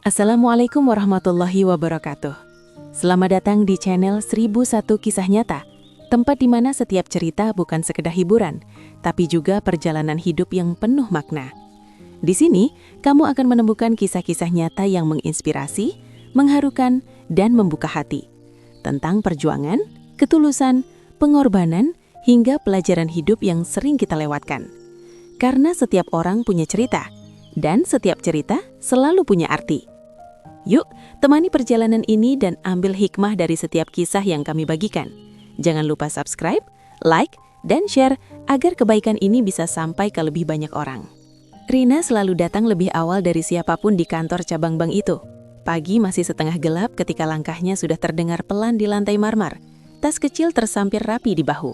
Assalamualaikum warahmatullahi wabarakatuh. Selamat datang di channel 1001 Kisah Nyata, tempat di mana setiap cerita bukan sekedar hiburan, tapi juga perjalanan hidup yang penuh makna. Di sini, kamu akan menemukan kisah-kisah nyata yang menginspirasi, mengharukan, dan membuka hati. Tentang perjuangan, ketulusan, pengorbanan, hingga pelajaran hidup yang sering kita lewatkan. Karena setiap orang punya cerita, dan setiap cerita selalu punya arti. Yuk, temani perjalanan ini dan ambil hikmah dari setiap kisah yang kami bagikan. Jangan lupa subscribe, like, dan share agar kebaikan ini bisa sampai ke lebih banyak orang. Rina selalu datang lebih awal dari siapapun di kantor cabang bank itu. Pagi masih setengah gelap ketika langkahnya sudah terdengar pelan di lantai marmer. Tas kecil tersampir rapi di bahu.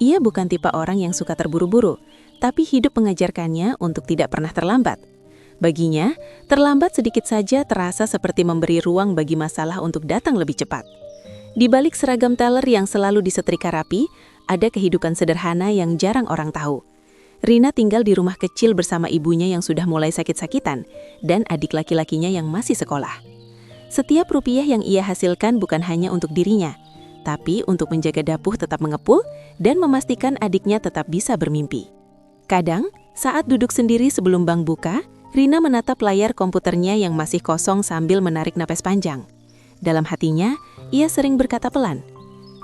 Ia bukan tipe orang yang suka terburu-buru, tapi hidup mengajarkannya untuk tidak pernah terlambat. Baginya, terlambat sedikit saja terasa seperti memberi ruang bagi masalah untuk datang lebih cepat. Di balik seragam teller yang selalu disetrika rapi, ada kehidupan sederhana yang jarang orang tahu. Rina tinggal di rumah kecil bersama ibunya yang sudah mulai sakit-sakitan dan adik laki-lakinya yang masih sekolah. Setiap rupiah yang ia hasilkan bukan hanya untuk dirinya, tapi untuk menjaga dapur tetap mengepul dan memastikan adiknya tetap bisa bermimpi. Kadang, saat duduk sendiri sebelum bank buka, Rina menatap layar komputernya yang masih kosong sambil menarik napas panjang. Dalam hatinya, ia sering berkata pelan,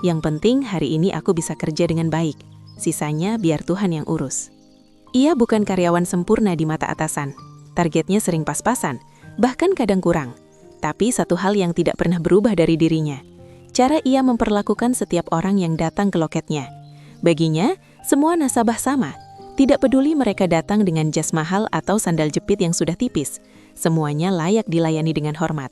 "Yang penting hari ini aku bisa kerja dengan baik, sisanya biar Tuhan yang urus." Ia bukan karyawan sempurna di mata atasan, targetnya sering pas-pasan, bahkan kadang kurang. Tapi satu hal yang tidak pernah berubah dari dirinya, cara ia memperlakukan setiap orang yang datang ke loketnya. Baginya, semua nasabah sama. Tidak peduli mereka datang dengan jas mahal atau sandal jepit yang sudah tipis, semuanya layak dilayani dengan hormat.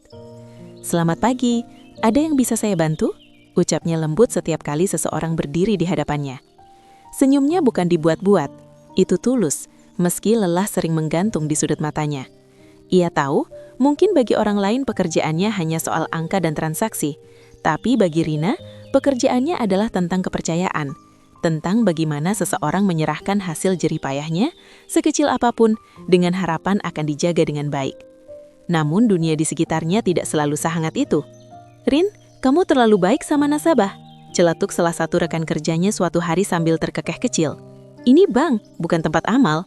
"Selamat pagi, ada yang bisa saya bantu?" ucapnya lembut setiap kali seseorang berdiri di hadapannya. Senyumnya bukan dibuat-buat, itu tulus, meski lelah sering menggantung di sudut matanya. Ia tahu, mungkin bagi orang lain pekerjaannya hanya soal angka dan transaksi, tapi bagi Rina, pekerjaannya adalah tentang kepercayaan, tentang bagaimana seseorang menyerahkan hasil jerih payahnya, sekecil apapun, dengan harapan akan dijaga dengan baik. Namun dunia di sekitarnya tidak selalu sehangat itu. "Rin, kamu terlalu baik sama nasabah," celetuk salah satu rekan kerjanya suatu hari sambil terkekeh kecil. "Ini bank, bukan tempat amal."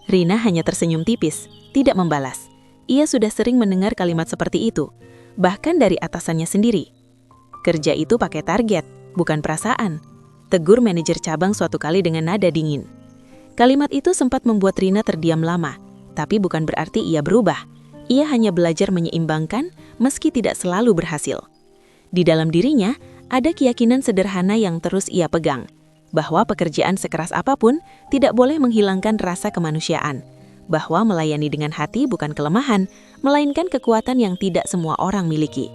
Rina hanya tersenyum tipis, tidak membalas. Ia sudah sering mendengar kalimat seperti itu, bahkan dari atasannya sendiri. "Kerja itu pakai target, bukan perasaan," tegur manajer cabang suatu kali dengan nada dingin. Kalimat itu sempat membuat Rina terdiam lama, tapi bukan berarti ia berubah. Ia hanya belajar menyeimbangkan meski tidak selalu berhasil. Di dalam dirinya, ada keyakinan sederhana yang terus ia pegang, bahwa pekerjaan sekeras apapun tidak boleh menghilangkan rasa kemanusiaan, bahwa melayani dengan hati bukan kelemahan, melainkan kekuatan yang tidak semua orang miliki.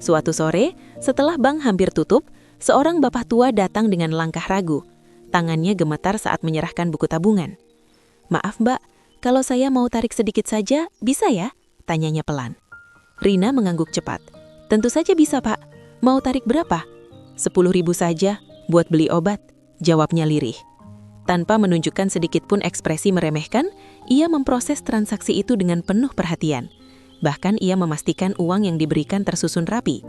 Suatu sore, setelah bank hampir tutup, seorang bapak tua datang dengan langkah ragu. Tangannya gemetar saat menyerahkan buku tabungan. "Maaf mbak, kalau saya mau tarik sedikit saja, bisa ya?" tanyanya pelan. Rina mengangguk cepat. "Tentu saja bisa pak. Mau tarik berapa?" 10.000 saja, buat beli obat," jawabnya lirih. Tanpa menunjukkan sedikit pun ekspresi meremehkan, ia memproses transaksi itu dengan penuh perhatian. Bahkan ia memastikan uang yang diberikan tersusun rapi.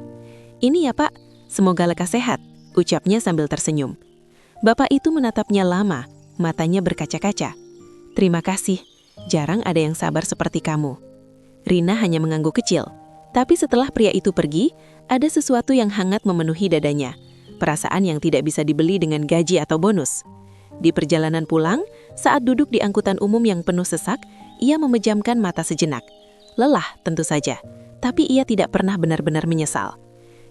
"Ini ya pak, semoga lekas sehat," ucapnya sambil tersenyum. Bapak itu menatapnya lama, matanya berkaca-kaca. "Terima kasih, jarang ada yang sabar seperti kamu." Rina hanya mengangguk kecil. Tapi setelah pria itu pergi, ada sesuatu yang hangat memenuhi dadanya. Perasaan yang tidak bisa dibeli dengan gaji atau bonus. Di perjalanan pulang, saat duduk di angkutan umum yang penuh sesak, ia memejamkan mata sejenak. Lelah tentu saja, tapi ia tidak pernah benar-benar menyesal.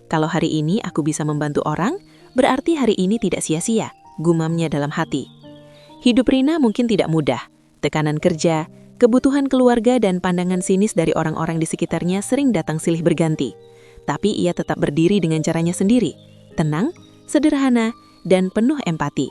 "Kalau hari ini aku bisa membantu orang, berarti hari ini tidak sia-sia," gumamnya dalam hati. Hidup Rina mungkin tidak mudah. Tekanan kerja, kebutuhan keluarga dan pandangan sinis dari orang-orang di sekitarnya sering datang silih berganti. Tapi ia tetap berdiri dengan caranya sendiri, tenang, sederhana, dan penuh empati.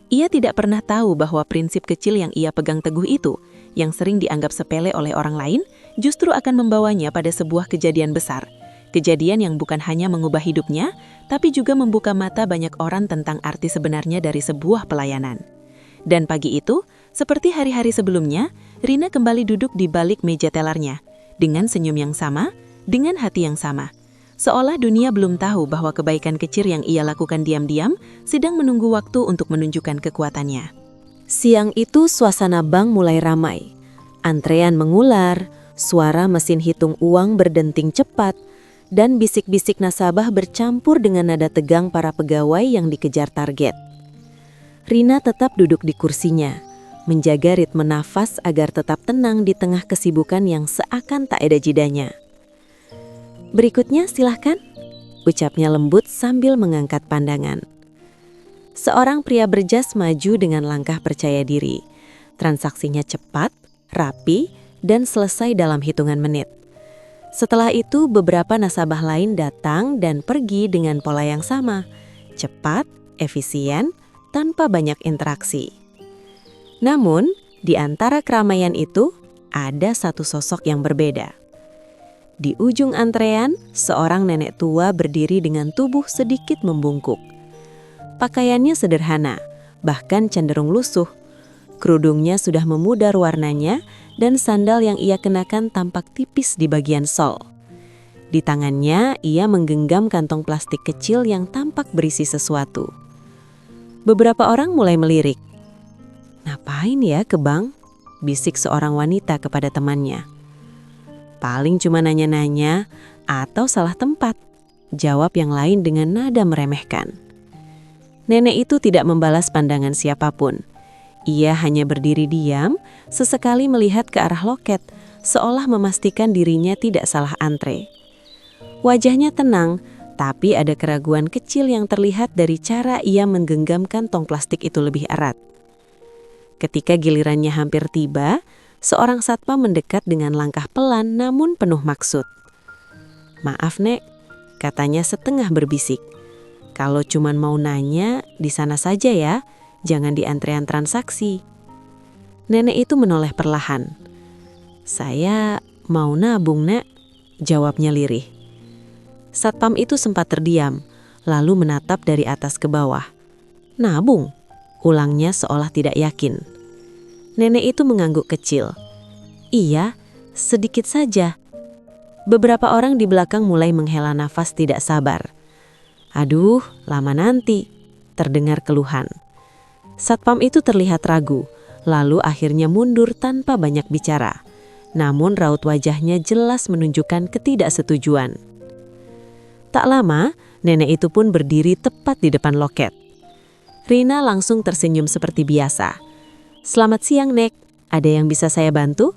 Ia tidak pernah tahu bahwa prinsip kecil yang ia pegang teguh itu, yang sering dianggap sepele oleh orang lain, justru akan membawanya pada sebuah kejadian besar. Kejadian yang bukan hanya mengubah hidupnya, tapi juga membuka mata banyak orang tentang arti sebenarnya dari sebuah pelayanan. Dan pagi itu, seperti hari-hari sebelumnya, Rina kembali duduk di balik meja tellernya. dengan senyum yang sama, dengan hati yang sama. Seolah dunia belum tahu bahwa kebaikan kecil yang ia lakukan diam-diam sedang menunggu waktu untuk menunjukkan kekuatannya. Siang itu suasana bank mulai ramai. Antrean mengular, suara mesin hitung uang berdenting cepat, dan bisik-bisik nasabah bercampur dengan nada tegang para pegawai yang dikejar target. Rina tetap duduk di kursinya, menjaga ritme nafas agar tetap tenang di tengah kesibukan yang seakan tak ada jedanya. "Berikutnya silahkan," ucapnya lembut sambil mengangkat pandangan. Seorang pria berjas maju dengan langkah percaya diri. Transaksinya cepat, rapi, dan selesai dalam hitungan menit. Setelah itu beberapa nasabah lain datang dan pergi dengan pola yang sama, cepat, efisien, tanpa banyak interaksi. Namun, di antara keramaian itu, ada satu sosok yang berbeda. Di ujung antrean, seorang nenek tua berdiri dengan tubuh sedikit membungkuk. Pakaiannya sederhana, bahkan cenderung lusuh. Kerudungnya sudah memudar warnanya dan sandal yang ia kenakan tampak tipis di bagian sol. Di tangannya, ia menggenggam kantong plastik kecil yang tampak berisi sesuatu. Beberapa orang mulai melirik. "Ngapain ya ke bank?" bisik seorang wanita kepada temannya. "Paling cuma nanya-nanya atau salah tempat," jawab yang lain dengan nada meremehkan. Nenek itu tidak membalas pandangan siapapun. Ia hanya berdiri diam, sesekali melihat ke arah loket, seolah memastikan dirinya tidak salah antre. Wajahnya tenang, tapi ada keraguan kecil yang terlihat dari cara ia menggenggam kantong plastik itu lebih erat. Ketika gilirannya hampir tiba, seorang satpam mendekat dengan langkah pelan namun penuh maksud. "Maaf, Nek," katanya setengah berbisik. "Kalau cuman mau nanya, di sana saja ya, jangan di antrean transaksi." Nenek itu menoleh perlahan. "Saya mau nabung, Nek," jawabnya lirih. Satpam itu sempat terdiam, lalu menatap dari atas ke bawah. "Nabung?" ulangnya seolah tidak yakin. Nenek itu mengangguk kecil. "Iya, sedikit saja." Beberapa orang di belakang mulai menghela nafas tidak sabar. "Aduh, lama nanti," terdengar keluhan. Satpam itu terlihat ragu, lalu akhirnya mundur tanpa banyak bicara. Namun raut wajahnya jelas menunjukkan ketidaksetujuan. Tak lama, nenek itu pun berdiri tepat di depan loket. Rina langsung tersenyum seperti biasa. "Selamat siang, Nek. Ada yang bisa saya bantu?"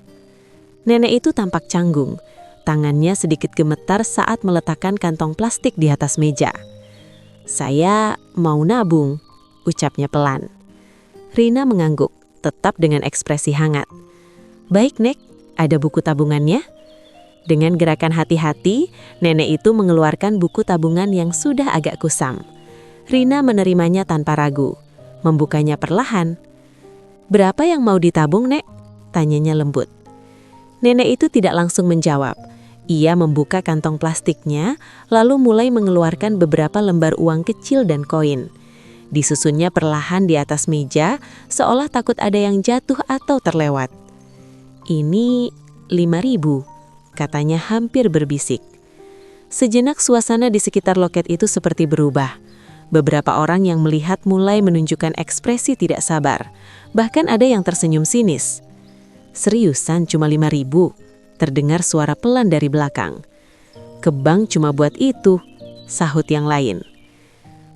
Nenek itu tampak canggung. Tangannya sedikit gemetar saat meletakkan kantong plastik di atas meja. "Saya mau nabung," ucapnya pelan. Rina mengangguk, tetap dengan ekspresi hangat. "Baik, Nek. Ada buku tabungannya?" Dengan gerakan hati-hati, nenek itu mengeluarkan buku tabungan yang sudah agak kusam. Rina menerimanya tanpa ragu, membukanya perlahan. "Berapa yang mau ditabung, Nek?" tanyanya lembut. Nenek itu tidak langsung menjawab. Ia membuka kantong plastiknya, lalu mulai mengeluarkan beberapa lembar uang kecil dan koin. Disusunnya perlahan di atas meja, seolah takut ada yang jatuh atau terlewat. "Ini 5.000, katanya hampir berbisik. Sejenak suasana di sekitar loket itu seperti berubah. Beberapa orang yang melihat mulai menunjukkan ekspresi tidak sabar. Bahkan ada yang tersenyum sinis. "Seriusan cuma 5.000? Terdengar suara pelan dari belakang. "Ke bank cuma buat itu," sahut yang lain.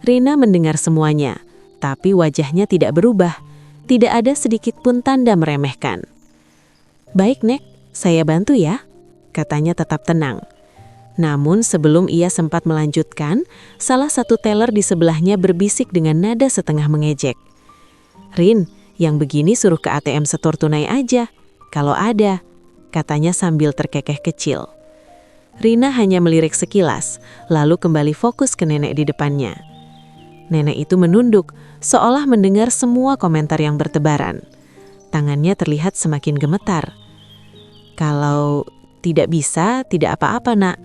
Rina mendengar semuanya, tapi wajahnya tidak berubah. Tidak ada sedikit pun tanda meremehkan. "Baik, Nek, saya bantu ya," katanya tetap tenang. Namun sebelum ia sempat melanjutkan, salah satu teller di sebelahnya berbisik dengan nada setengah mengejek. "Rin, yang begini suruh ke ATM setor tunai aja, kalau ada," katanya sambil terkekeh kecil. Rina hanya melirik sekilas, lalu kembali fokus ke nenek di depannya. Nenek itu menunduk, seolah mendengar semua komentar yang bertebaran. Tangannya terlihat semakin gemetar. "Kalau tidak bisa, tidak apa-apa, Nak,"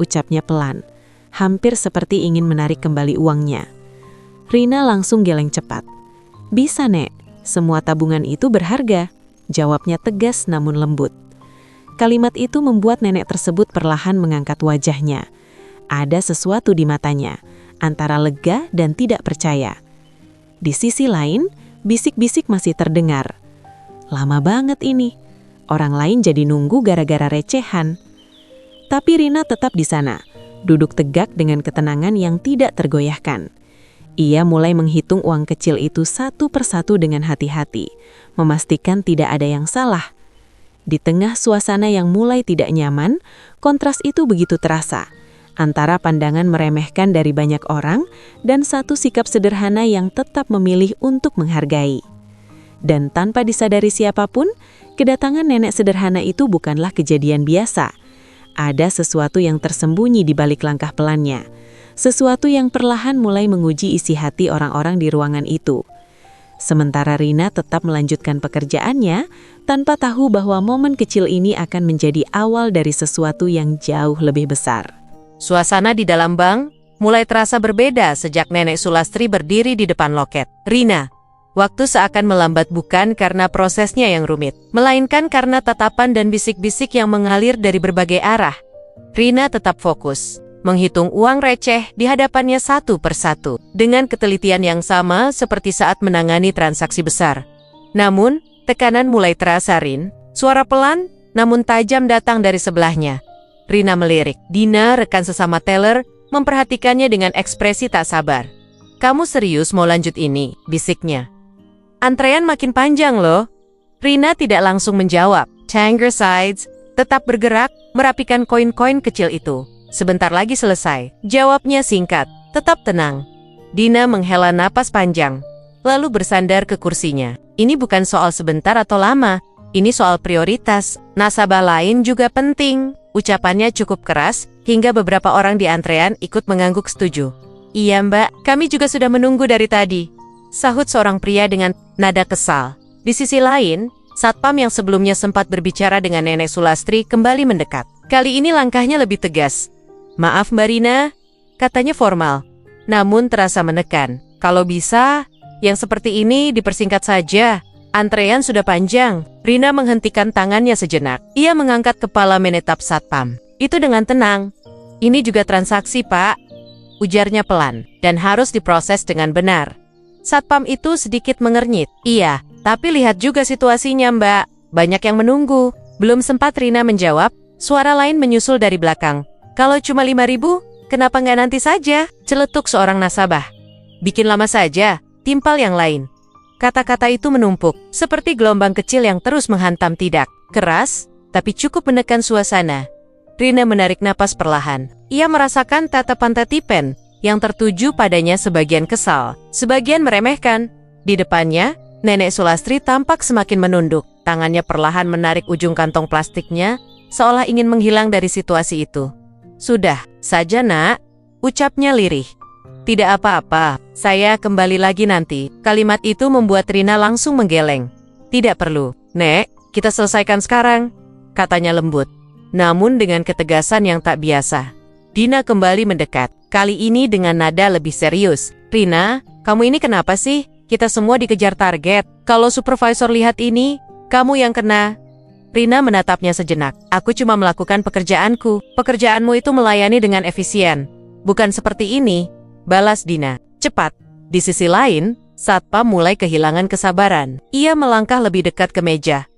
ucapnya pelan, hampir seperti ingin menarik kembali uangnya. Rina langsung geleng cepat. "Bisa, Nek, semua tabungan itu berharga," jawabnya tegas namun lembut. Kalimat itu membuat nenek tersebut perlahan mengangkat wajahnya. Ada sesuatu di matanya, antara lega dan tidak percaya. Di sisi lain, bisik-bisik masih terdengar. Lama banget ini. Orang lain jadi nunggu gara-gara recehan. Tapi Rina tetap di sana, duduk tegak dengan ketenangan yang tidak tergoyahkan. Ia mulai menghitung uang kecil itu satu persatu dengan hati-hati, memastikan tidak ada yang salah. Di tengah suasana yang mulai tidak nyaman, kontras itu begitu terasa, antara pandangan meremehkan dari banyak orang dan satu sikap sederhana yang tetap memilih untuk menghargai. Dan tanpa disadari siapapun, kedatangan nenek sederhana itu bukanlah kejadian biasa. Ada sesuatu yang tersembunyi di balik langkah pelannya, sesuatu yang perlahan mulai menguji isi hati orang-orang di ruangan itu. Sementara Rina tetap melanjutkan pekerjaannya, tanpa tahu bahwa momen kecil ini akan menjadi awal dari sesuatu yang jauh lebih besar. Suasana di dalam bank mulai terasa berbeda sejak Nenek Sulastri berdiri di depan loket. Rina, waktu seakan melambat bukan karena prosesnya yang rumit, melainkan karena tatapan dan bisik-bisik yang mengalir dari berbagai arah. Rina tetap fokus, menghitung uang receh di hadapannya satu persatu, dengan ketelitian yang sama seperti saat menangani transaksi besar. Namun, tekanan mulai terasa, Rin. Suara pelan, namun tajam datang dari sebelahnya. Rina melirik. Dina, rekan sesama teller, memperhatikannya dengan ekspresi tak sabar. "Kamu serius mau lanjut ini?" bisiknya. "Antrean makin panjang loh." Rina tidak langsung menjawab. Tanger Sides tetap bergerak, merapikan koin-koin kecil itu. "Sebentar lagi selesai." Jawabnya singkat, tetap tenang. Dina menghela napas panjang, lalu bersandar ke kursinya. Ini bukan soal sebentar atau lama, ini soal prioritas. Nasabah lain juga penting. Ucapannya cukup keras, hingga beberapa orang di antrean ikut mengangguk setuju. "Iya mbak, kami juga sudah menunggu dari tadi," sahut seorang pria dengan nada kesal. Di sisi lain, satpam yang sebelumnya sempat berbicara dengan Nenek Sulastri kembali mendekat. Kali ini langkahnya lebih tegas. "Maaf Mbak Rina," katanya formal, namun terasa menekan. "Kalau bisa, yang seperti ini dipersingkat saja. Antrean sudah panjang." Rina menghentikan tangannya sejenak. Ia mengangkat kepala menatap satpam. "Itu dengan tenang. Ini juga transaksi, Pak," ujarnya pelan, "dan harus diproses dengan benar." Satpam itu sedikit mengernyit. "Iya, tapi lihat juga situasinya, Mbak. Banyak yang menunggu." Belum sempat Rina menjawab, suara lain menyusul dari belakang. "Kalau cuma 5.000, kenapa nggak nanti saja?" celetuk seorang nasabah. "Bikin lama saja," timpal yang lain. Kata-kata itu menumpuk, seperti gelombang kecil yang terus menghantam, tidak keras, tapi cukup menekan suasana. Rina menarik napas perlahan. Ia merasakan tatapan Tetipen yang tertuju padanya, sebagian kesal, sebagian meremehkan. Di depannya, Nenek Sulastri tampak semakin menunduk. Tangannya perlahan menarik ujung kantong plastiknya, seolah ingin menghilang dari situasi itu. "Sudah saja nak," ucapnya lirih. "Tidak apa-apa, saya kembali lagi nanti." Kalimat itu membuat Rina langsung menggeleng. "Tidak perlu, Nek, kita selesaikan sekarang," katanya lembut, namun dengan ketegasan yang tak biasa. Dina kembali mendekat, kali ini dengan nada lebih serius. "Rina, kamu ini kenapa sih? Kita semua dikejar target. Kalau supervisor lihat ini, kamu yang kena." Rina menatapnya sejenak. "Aku cuma melakukan pekerjaanku. Pekerjaanmu itu melayani dengan efisien. Bukan seperti ini," balas Dina, cepat. Di sisi lain, satpam mulai kehilangan kesabaran. Ia melangkah lebih dekat ke meja.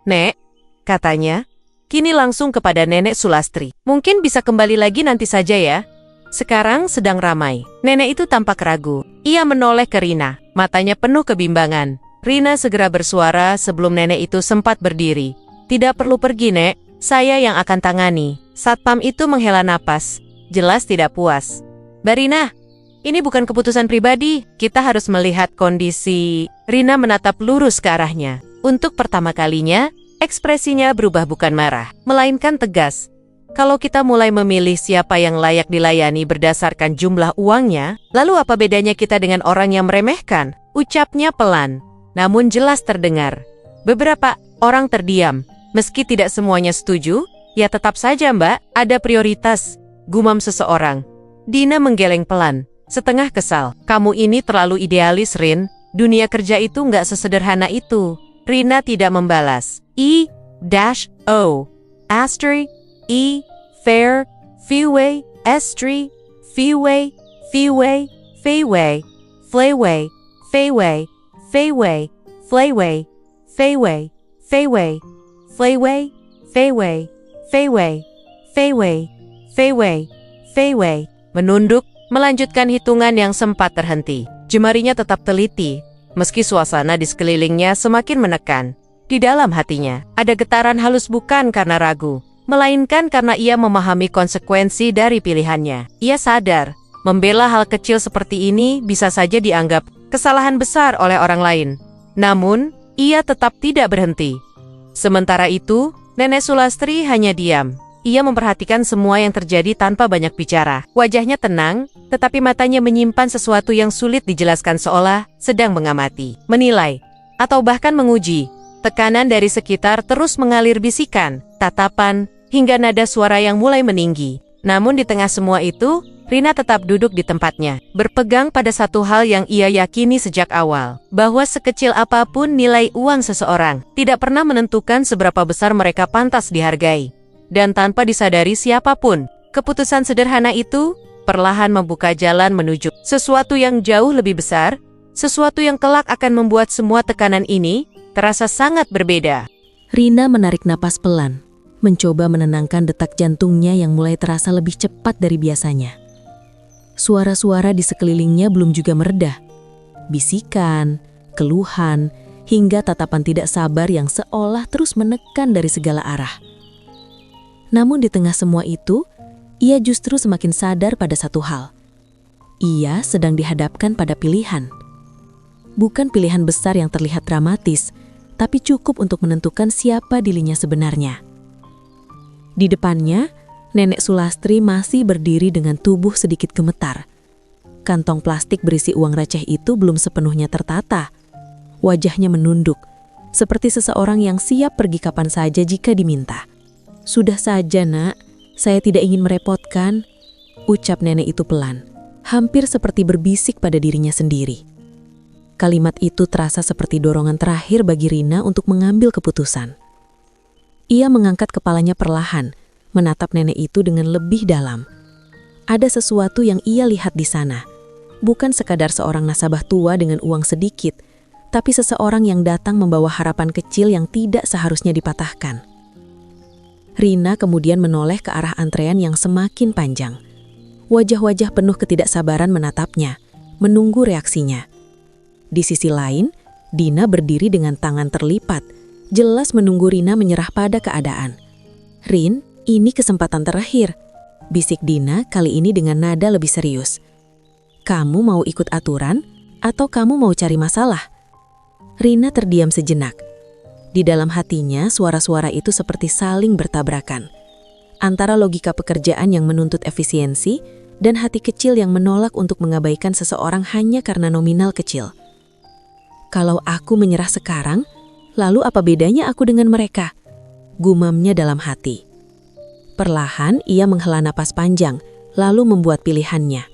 "Nek," katanya, kini langsung kepada Nenek Sulastri. "Mungkin bisa kembali lagi nanti saja ya. Sekarang sedang ramai." Nenek itu tampak ragu. Ia menoleh ke Rina, matanya penuh kebimbangan. Rina segera bersuara sebelum nenek itu sempat berdiri. "Tidak perlu pergi, Nek. Saya yang akan tangani." Satpam itu menghela napas, jelas tidak puas. "Mbak Rina, ini bukan keputusan pribadi, kita harus melihat kondisi." Rina menatap lurus ke arahnya. Untuk pertama kalinya, ekspresinya berubah, bukan marah, melainkan tegas. "Kalau kita mulai memilih siapa yang layak dilayani berdasarkan jumlah uangnya, lalu apa bedanya kita dengan orang yang meremehkan?" Ucapnya pelan, namun jelas terdengar. Beberapa orang terdiam. Meski tidak semuanya setuju, "Ya tetap saja Mbak, ada prioritas," gumam seseorang. Dina menggeleng pelan, setengah kesal. "Kamu ini terlalu idealis, Rin. Dunia kerja itu nggak sesederhana itu." Rina tidak membalas. "I-O." Astri, E, Fair, Fiwei, Estri, Fiwei, Fiwei, Feiwei, Fleiwei, Feiwei, Feiwei, Fleiwei, Feiwei, Feiwei, Fleiwei, Feiwei, Feiwei, Feiwei, Feiwei, Feiwei. Menunduk, melanjutkan hitungan yang sempat terhenti. Jemarinya tetap teliti, meski suasana di sekelilingnya semakin menekan. Di dalam hatinya, ada getaran halus bukan karena ragu, melainkan karena ia memahami konsekuensi dari pilihannya. Ia sadar, membela hal kecil seperti ini bisa saja dianggap kesalahan besar oleh orang lain. Namun, ia tetap tidak berhenti. Sementara itu, Nenek Sulastri hanya diam. Ia memperhatikan semua yang terjadi tanpa banyak bicara. Wajahnya tenang, tetapi matanya menyimpan sesuatu yang sulit dijelaskan seolah sedang mengamati, menilai, atau bahkan menguji. Tekanan dari sekitar terus mengalir bisikan, tatapan, hingga nada suara yang mulai meninggi. Namun di tengah semua itu, Rina tetap duduk di tempatnya, berpegang pada satu hal yang ia yakini sejak awal, bahwa sekecil apapun nilai uang seseorang, tidak pernah menentukan seberapa besar mereka pantas dihargai. Dan tanpa disadari siapapun, keputusan sederhana itu perlahan membuka jalan menuju sesuatu yang jauh lebih besar, sesuatu yang kelak akan membuat semua tekanan ini terasa sangat berbeda. Rina menarik napas pelan, mencoba menenangkan detak jantungnya yang mulai terasa lebih cepat dari biasanya. Suara-suara di sekelilingnya belum juga mereda. Bisikan, keluhan, hingga tatapan tidak sabar yang seolah terus menekan dari segala arah. Namun di tengah semua itu, ia justru semakin sadar pada satu hal. Ia sedang dihadapkan pada pilihan. Bukan pilihan besar yang terlihat dramatis, tapi cukup untuk menentukan siapa dirinya sebenarnya. Di depannya, Nenek Sulastri masih berdiri dengan tubuh sedikit gemetar. Kantong plastik berisi uang receh itu belum sepenuhnya tertata. Wajahnya menunduk, seperti seseorang yang siap pergi kapan saja jika diminta. "Sudah saja, Nak. Saya tidak ingin merepotkan," ucap nenek itu pelan, hampir seperti berbisik pada dirinya sendiri. Kalimat itu terasa seperti dorongan terakhir bagi Rina untuk mengambil keputusan. Ia mengangkat kepalanya perlahan, menatap nenek itu dengan lebih dalam. Ada sesuatu yang ia lihat di sana. Bukan sekadar seorang nasabah tua dengan uang sedikit, tapi seseorang yang datang membawa harapan kecil yang tidak seharusnya dipatahkan. Rina kemudian menoleh ke arah antrean yang semakin panjang. Wajah-wajah penuh ketidaksabaran menatapnya, menunggu reaksinya. Di sisi lain, Dina berdiri dengan tangan terlipat, jelas menunggu Rina menyerah pada keadaan. "Rin, ini kesempatan terakhir," bisik Dina kali ini dengan nada lebih serius. "Kamu mau ikut aturan atau kamu mau cari masalah?" Rina terdiam sejenak. Di dalam hatinya, suara-suara itu seperti saling bertabrakan. Antara logika pekerjaan yang menuntut efisiensi dan hati kecil yang menolak untuk mengabaikan seseorang hanya karena nominal kecil. "Kalau aku menyerah sekarang, lalu apa bedanya aku dengan mereka?" gumamnya dalam hati. Perlahan ia menghela napas panjang, lalu membuat pilihannya.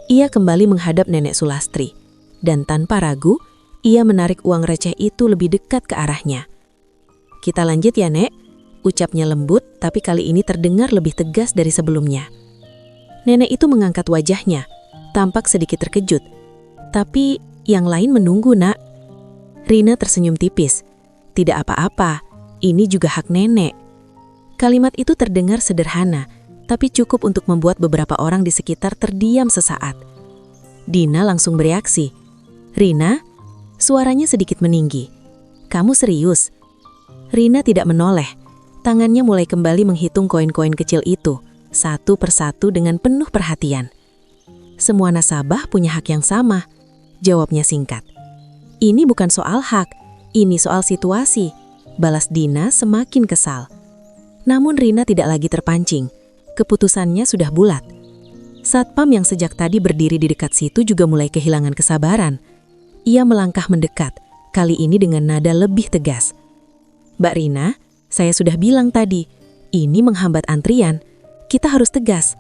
Ia kembali menghadap Nenek Sulastri, dan tanpa ragu, ia menarik uang receh itu lebih dekat ke arahnya. "Kita lanjut ya, Nek," ucapnya lembut, tapi kali ini terdengar lebih tegas dari sebelumnya. Nenek itu mengangkat wajahnya, tampak sedikit terkejut. "Tapi yang lain menunggu, Nak." Rina tersenyum tipis. "Tidak apa-apa, ini juga hak nenek." Kalimat itu terdengar sederhana, tapi cukup untuk membuat beberapa orang di sekitar terdiam sesaat. Dina langsung bereaksi. "Rina?" Suaranya sedikit meninggi. "Kamu serius?" Rina tidak menoleh. Tangannya mulai kembali menghitung koin-koin kecil itu, satu persatu dengan penuh perhatian. "Semua nasabah punya hak yang sama," jawabnya singkat. "Ini bukan soal hak, ini soal situasi," balas Dina semakin kesal. Namun Rina tidak lagi terpancing. Keputusannya sudah bulat. Satpam yang sejak tadi berdiri di dekat situ juga mulai kehilangan kesabaran. Ia melangkah mendekat, kali ini dengan nada lebih tegas. "Mbak Rina, saya sudah bilang tadi, ini menghambat antrian. Kita harus tegas."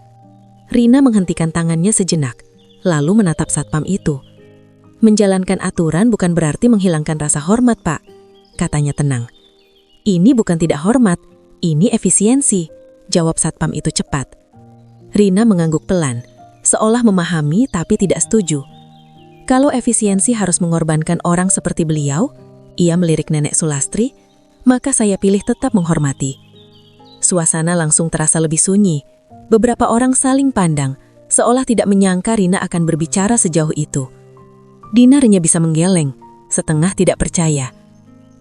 Rina menghentikan tangannya sejenak, lalu menatap satpam itu. "Menjalankan aturan bukan berarti menghilangkan rasa hormat, Pak," katanya tenang. "Ini bukan tidak hormat, Ini efisiensi, jawab satpam itu cepat. Rina mengangguk pelan, seolah memahami tapi tidak setuju. Kalau efisiensi harus mengorbankan orang seperti beliau, ia melirik Nenek Sulastri, maka saya pilih tetap menghormati. Suasana langsung terasa lebih sunyi. Beberapa orang saling pandang, seolah tidak menyangka Rina akan berbicara sejauh itu. Dina hanya bisa menggeleng, setengah tidak percaya.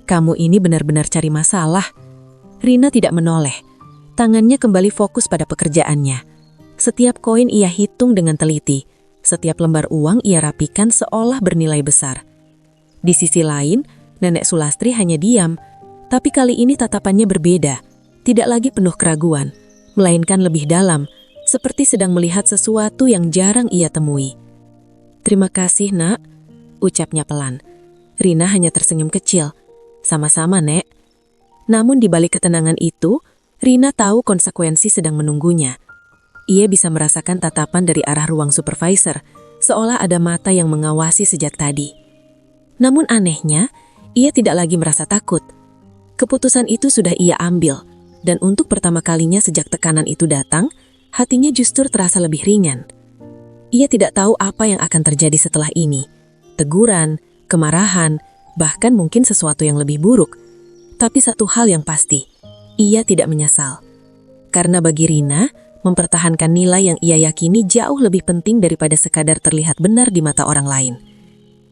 Kamu ini benar-benar cari masalah. Rina tidak menoleh. Tangannya kembali fokus pada pekerjaannya. Setiap koin ia hitung dengan teliti. Setiap lembar uang ia rapikan seolah bernilai besar. Di sisi lain, Nenek Sulastri hanya diam. Tapi kali ini tatapannya berbeda. Tidak lagi penuh keraguan, melainkan lebih dalam, seperti sedang melihat sesuatu yang jarang ia temui. Terima kasih, Nak, ucapnya pelan. Rina hanya tersenyum kecil. Sama-sama, Nek. Namun di balik ketenangan itu, Rina tahu konsekuensi sedang menunggunya. Ia bisa merasakan tatapan dari arah ruang supervisor, seolah ada mata yang mengawasi sejak tadi. Namun anehnya, ia tidak lagi merasa takut. Keputusan itu sudah ia ambil, dan untuk pertama kalinya sejak tekanan itu datang, hatinya justru terasa lebih ringan. Ia tidak tahu apa yang akan terjadi setelah ini. Teguran, kemarahan, bahkan mungkin sesuatu yang lebih buruk. Tapi satu hal yang pasti, ia tidak menyesal. Karena bagi Rina, mempertahankan nilai yang ia yakini jauh lebih penting daripada sekadar terlihat benar di mata orang lain.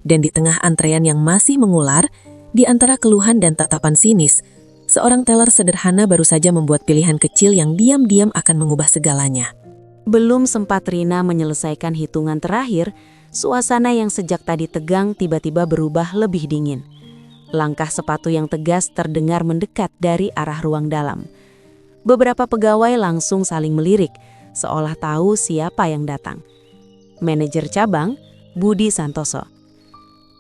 Dan di tengah antrean yang masih mengular, di antara keluhan dan tatapan sinis, seorang teller sederhana baru saja membuat pilihan kecil yang diam-diam akan mengubah segalanya. Belum sempat Rina menyelesaikan hitungan terakhir, suasana yang sejak tadi tegang tiba-tiba berubah lebih dingin. Langkah sepatu yang tegas terdengar mendekat dari arah ruang dalam. Beberapa pegawai langsung saling melirik, seolah tahu siapa yang datang. Manajer cabang, Budi Santoso.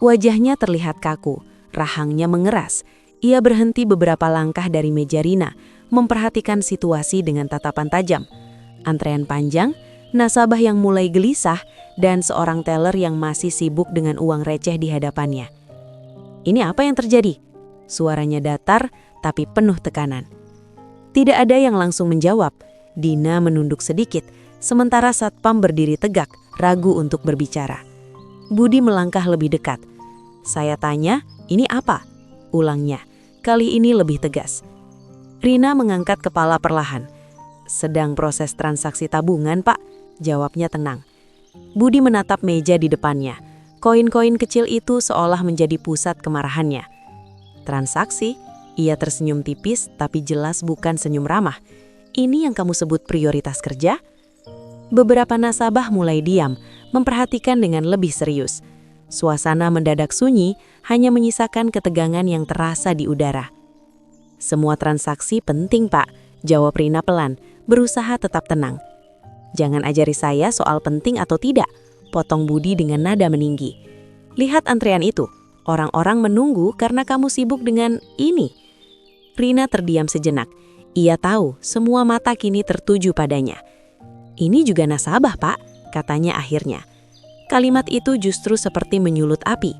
Wajahnya terlihat kaku, rahangnya mengeras. Ia berhenti beberapa langkah dari meja Rina, memperhatikan situasi dengan tatapan tajam. Antrean panjang, nasabah yang mulai gelisah, dan seorang teller yang masih sibuk dengan uang receh di hadapannya. Ini apa yang terjadi? Suaranya datar, tapi penuh tekanan. Tidak ada yang langsung menjawab. Dina menunduk sedikit, sementara satpam berdiri tegak, ragu untuk berbicara. Budi melangkah lebih dekat. Saya tanya, ini apa? Ulangnya. Kali ini lebih tegas. Rina mengangkat kepala perlahan. Sedang proses transaksi tabungan, Pak, jawabnya tenang. Budi menatap meja di depannya. Koin-koin kecil itu seolah menjadi pusat kemarahannya. Transaksi? Ia tersenyum tipis, tapi jelas bukan senyum ramah. Ini yang kamu sebut prioritas kerja? Beberapa nasabah mulai diam, memperhatikan dengan lebih serius. Suasana mendadak sunyi, hanya menyisakan ketegangan yang terasa di udara. Semua transaksi penting, Pak, jawab Rina pelan, berusaha tetap tenang. Jangan ajari saya soal penting atau tidak, potong Budi dengan nada meninggi. Lihat antrean itu, orang-orang menunggu karena kamu sibuk dengan ini. Rina terdiam sejenak. Ia tahu semua mata kini tertuju padanya. Ini juga nasabah, Pak, katanya akhirnya. Kalimat itu justru seperti menyulut api.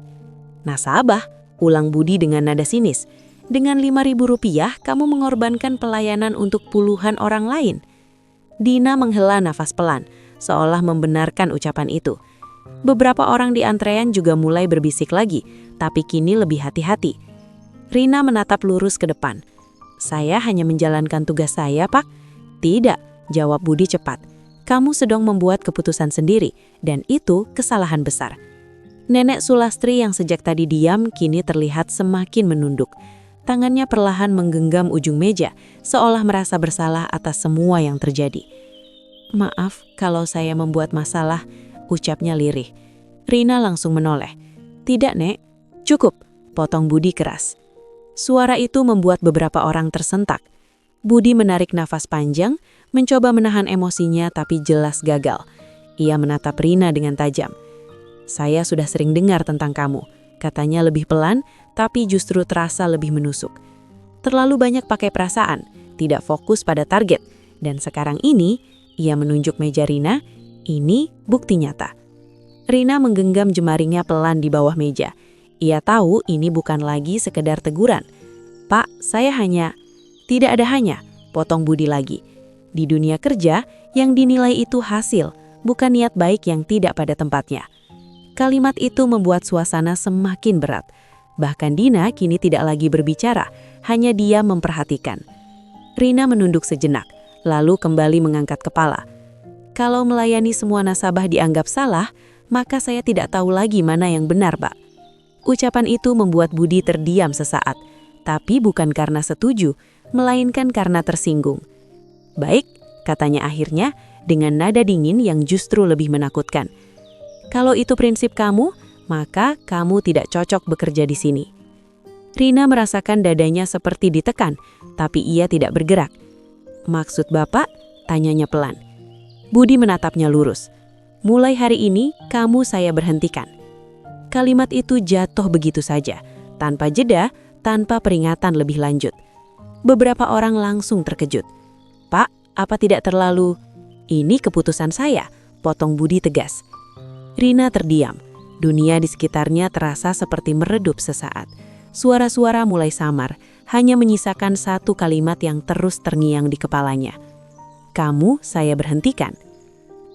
Nasabah, ulang Budi dengan nada sinis. Dengan Rp5.000 kamu mengorbankan pelayanan untuk puluhan orang lain. Dina menghela nafas pelan, seolah membenarkan ucapan itu. Beberapa orang di antrean juga mulai berbisik lagi, tapi kini lebih hati-hati. Rina menatap lurus ke depan. Saya hanya menjalankan tugas saya, Pak. Tidak, jawab Budi cepat. Kamu sedang membuat keputusan sendiri, dan itu kesalahan besar. Nenek Sulastri yang sejak tadi diam kini terlihat semakin menunduk. Tangannya perlahan menggenggam ujung meja, seolah merasa bersalah atas semua yang terjadi. Maaf kalau saya membuat masalah, ucapnya lirih. Rina langsung menoleh. Tidak, Nek. Cukup, potong Budi keras. Suara itu membuat beberapa orang tersentak. Budi menarik nafas panjang, mencoba menahan emosinya tapi jelas gagal. Ia menatap Rina dengan tajam. Saya sudah sering dengar tentang kamu, katanya lebih pelan, tapi justru terasa lebih menusuk. Terlalu banyak pakai perasaan, tidak fokus pada target. Dan sekarang ini, ia menunjuk meja Rina, ini bukti nyata. Rina menggenggam jemaringnya pelan di bawah meja. Ia tahu ini bukan lagi sekedar teguran. Pak, saya hanya... Tidak ada hanya, potong Budi lagi. Di dunia kerja, yang dinilai itu hasil, bukan niat baik yang tidak pada tempatnya. Kalimat itu membuat suasana semakin berat. Bahkan Dina kini tidak lagi berbicara, hanya dia memperhatikan. Rina menunduk sejenak, lalu kembali mengangkat kepala. Kalau melayani semua nasabah dianggap salah, maka saya tidak tahu lagi mana yang benar, Pak. Ucapan itu membuat Budi terdiam sesaat, tapi bukan karena setuju, melainkan karena tersinggung. Baik, katanya akhirnya dengan nada dingin yang justru lebih menakutkan. Kalau itu prinsip kamu, maka kamu tidak cocok bekerja di sini. Rina merasakan dadanya seperti ditekan, tapi ia tidak bergerak. Maksud Bapak? Tanyanya pelan. Budi menatapnya lurus. Mulai hari ini, kamu saya berhentikan. Kalimat itu jatuh begitu saja, tanpa jeda, tanpa peringatan lebih lanjut. Beberapa orang langsung terkejut. Pak, apa tidak terlalu... Ini keputusan saya, potong Budi tegas. Rina terdiam. Dunia di sekitarnya terasa seperti meredup sesaat. Suara-suara mulai samar, hanya menyisakan satu kalimat yang terus terngiang di kepalanya. Kamu saya berhentikan.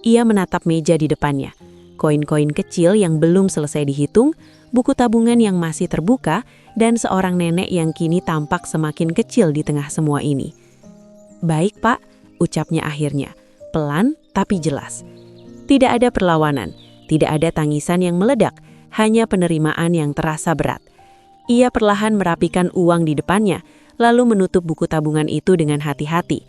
Ia menatap meja di depannya. Koin-koin kecil yang belum selesai dihitung, buku tabungan yang masih terbuka, dan seorang nenek yang kini tampak semakin kecil di tengah semua ini. Baik, Pak, ucapnya akhirnya. Pelan tapi jelas. Tidak ada perlawanan, tidak ada tangisan yang meledak, hanya penerimaan yang terasa berat. Ia perlahan merapikan uang di depannya, lalu menutup buku tabungan itu dengan hati-hati.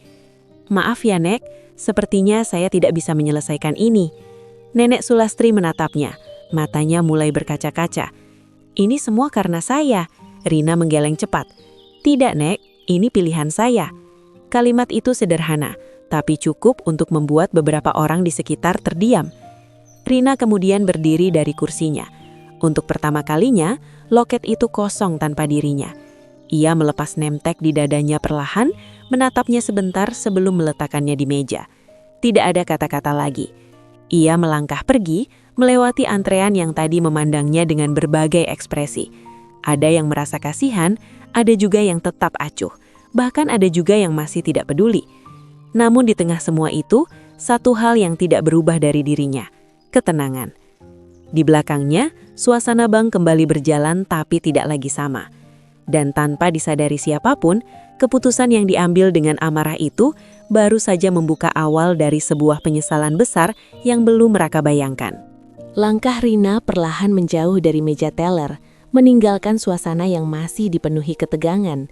Maaf ya, Nek, sepertinya saya tidak bisa menyelesaikan ini. Nenek Sulastri menatapnya, matanya mulai berkaca-kaca. Ini semua karena saya. Rina menggeleng cepat. Tidak, Nek, ini pilihan saya. Kalimat itu sederhana, tapi cukup untuk membuat beberapa orang di sekitar terdiam. Rina kemudian berdiri dari kursinya. Untuk pertama kalinya, loket itu kosong tanpa dirinya. Ia melepas nemtek di dadanya perlahan, menatapnya sebentar sebelum meletakkannya di meja. Tidak ada kata-kata lagi. Ia melangkah pergi, melewati antrean yang tadi memandangnya dengan berbagai ekspresi. Ada yang merasa kasihan, ada juga yang tetap acuh. Bahkan ada juga yang masih tidak peduli. Namun di tengah semua itu, satu hal yang tidak berubah dari dirinya, ketenangan. Di belakangnya, suasana bank kembali berjalan tapi tidak lagi sama. Dan tanpa disadari siapapun, keputusan yang diambil dengan amarah itu baru saja membuka awal dari sebuah penyesalan besar yang belum mereka bayangkan. Langkah Rina perlahan menjauh dari meja teller, meninggalkan suasana yang masih dipenuhi ketegangan.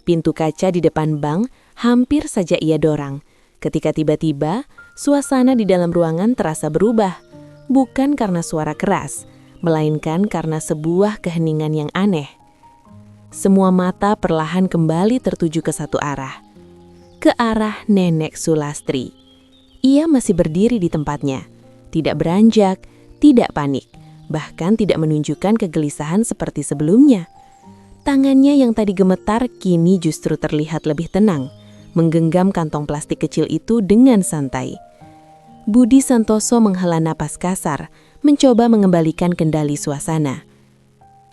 Pintu kaca di depan bank hampir saja ia dorong. Ketika tiba-tiba, suasana di dalam ruangan terasa berubah. Bukan karena suara keras, melainkan karena sebuah keheningan yang aneh. Semua mata perlahan kembali tertuju ke satu arah. Ke arah Nenek Sulastri. Ia masih berdiri di tempatnya. Tidak beranjak, tidak panik, bahkan tidak menunjukkan kegelisahan seperti sebelumnya. Tangannya yang tadi gemetar kini justru terlihat lebih tenang, menggenggam kantong plastik kecil itu dengan santai. Budi Santoso menghela napas kasar, mencoba mengembalikan kendali suasana.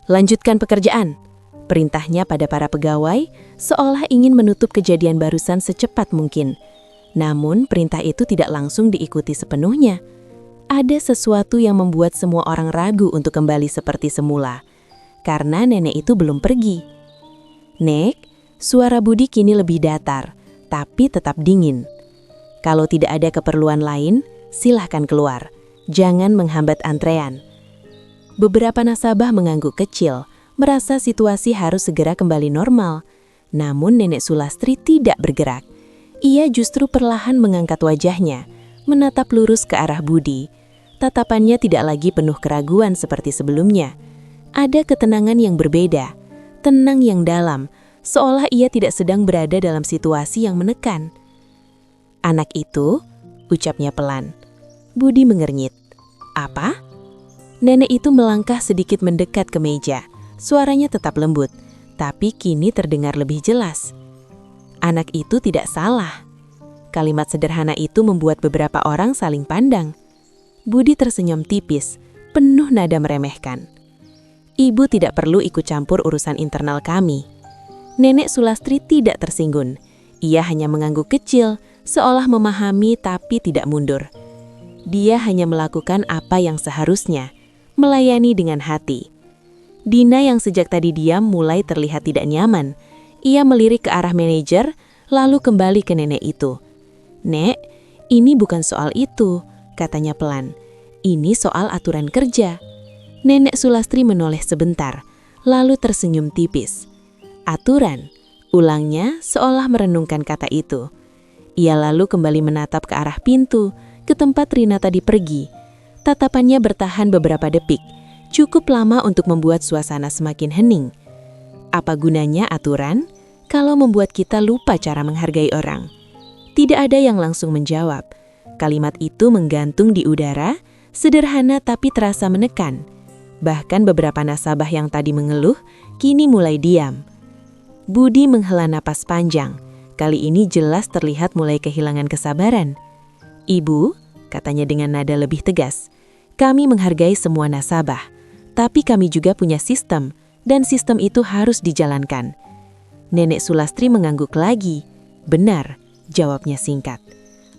Lanjutkan pekerjaan, perintahnya pada para pegawai, seolah ingin menutup kejadian barusan secepat mungkin. Namun perintah itu tidak langsung diikuti sepenuhnya. Ada sesuatu yang membuat semua orang ragu untuk kembali seperti semula. Karena nenek itu belum pergi. Nek, suara Budi kini lebih datar, tapi tetap dingin. Kalau tidak ada keperluan lain, silahkan keluar. Jangan menghambat antrean. Beberapa nasabah mengangguk kecil, merasa situasi harus segera kembali normal. Namun Nenek Sulastri tidak bergerak. Ia justru perlahan mengangkat wajahnya, menatap lurus ke arah Budi. Tatapannya tidak lagi penuh keraguan seperti sebelumnya. Ada ketenangan yang berbeda, tenang yang dalam, seolah ia tidak sedang berada dalam situasi yang menekan. Anak itu, ucapnya pelan. Budi mengernyit. Apa? Nenek itu melangkah sedikit mendekat ke meja. Suaranya tetap lembut, tapi kini terdengar lebih jelas. Anak itu tidak salah. Kalimat sederhana itu membuat beberapa orang saling pandang. Budi tersenyum tipis, penuh nada meremehkan. Ibu tidak perlu ikut campur urusan internal kami. Nenek Sulastri tidak tersinggung. Ia hanya mengangguk kecil, seolah memahami tapi tidak mundur. Dia hanya melakukan apa yang seharusnya, melayani dengan hati. Dina yang sejak tadi diam mulai terlihat tidak nyaman. Ia melirik ke arah manajer, lalu kembali ke nenek itu. "Nek, ini bukan soal itu," katanya pelan. "Ini soal aturan kerja." Nenek Sulastri menoleh sebentar, lalu tersenyum tipis. "Aturan?" ulangnya seolah merenungkan kata itu. Ia lalu kembali menatap ke arah pintu, ke tempat Rina tadi pergi. Tatapannya bertahan beberapa detik, cukup lama untuk membuat suasana semakin hening. Apa gunanya aturan kalau membuat kita lupa cara menghargai orang? Tidak ada yang langsung menjawab. Kalimat itu menggantung di udara, sederhana tapi terasa menekan. Bahkan beberapa nasabah yang tadi mengeluh, kini mulai diam. Budi menghela napas panjang. Kali ini jelas terlihat mulai kehilangan kesabaran. "Ibu," katanya dengan nada lebih tegas, "kami menghargai semua nasabah, tapi kami juga punya sistem, dan sistem itu harus dijalankan." Nenek Sulastri mengangguk lagi. "Benar," jawabnya singkat.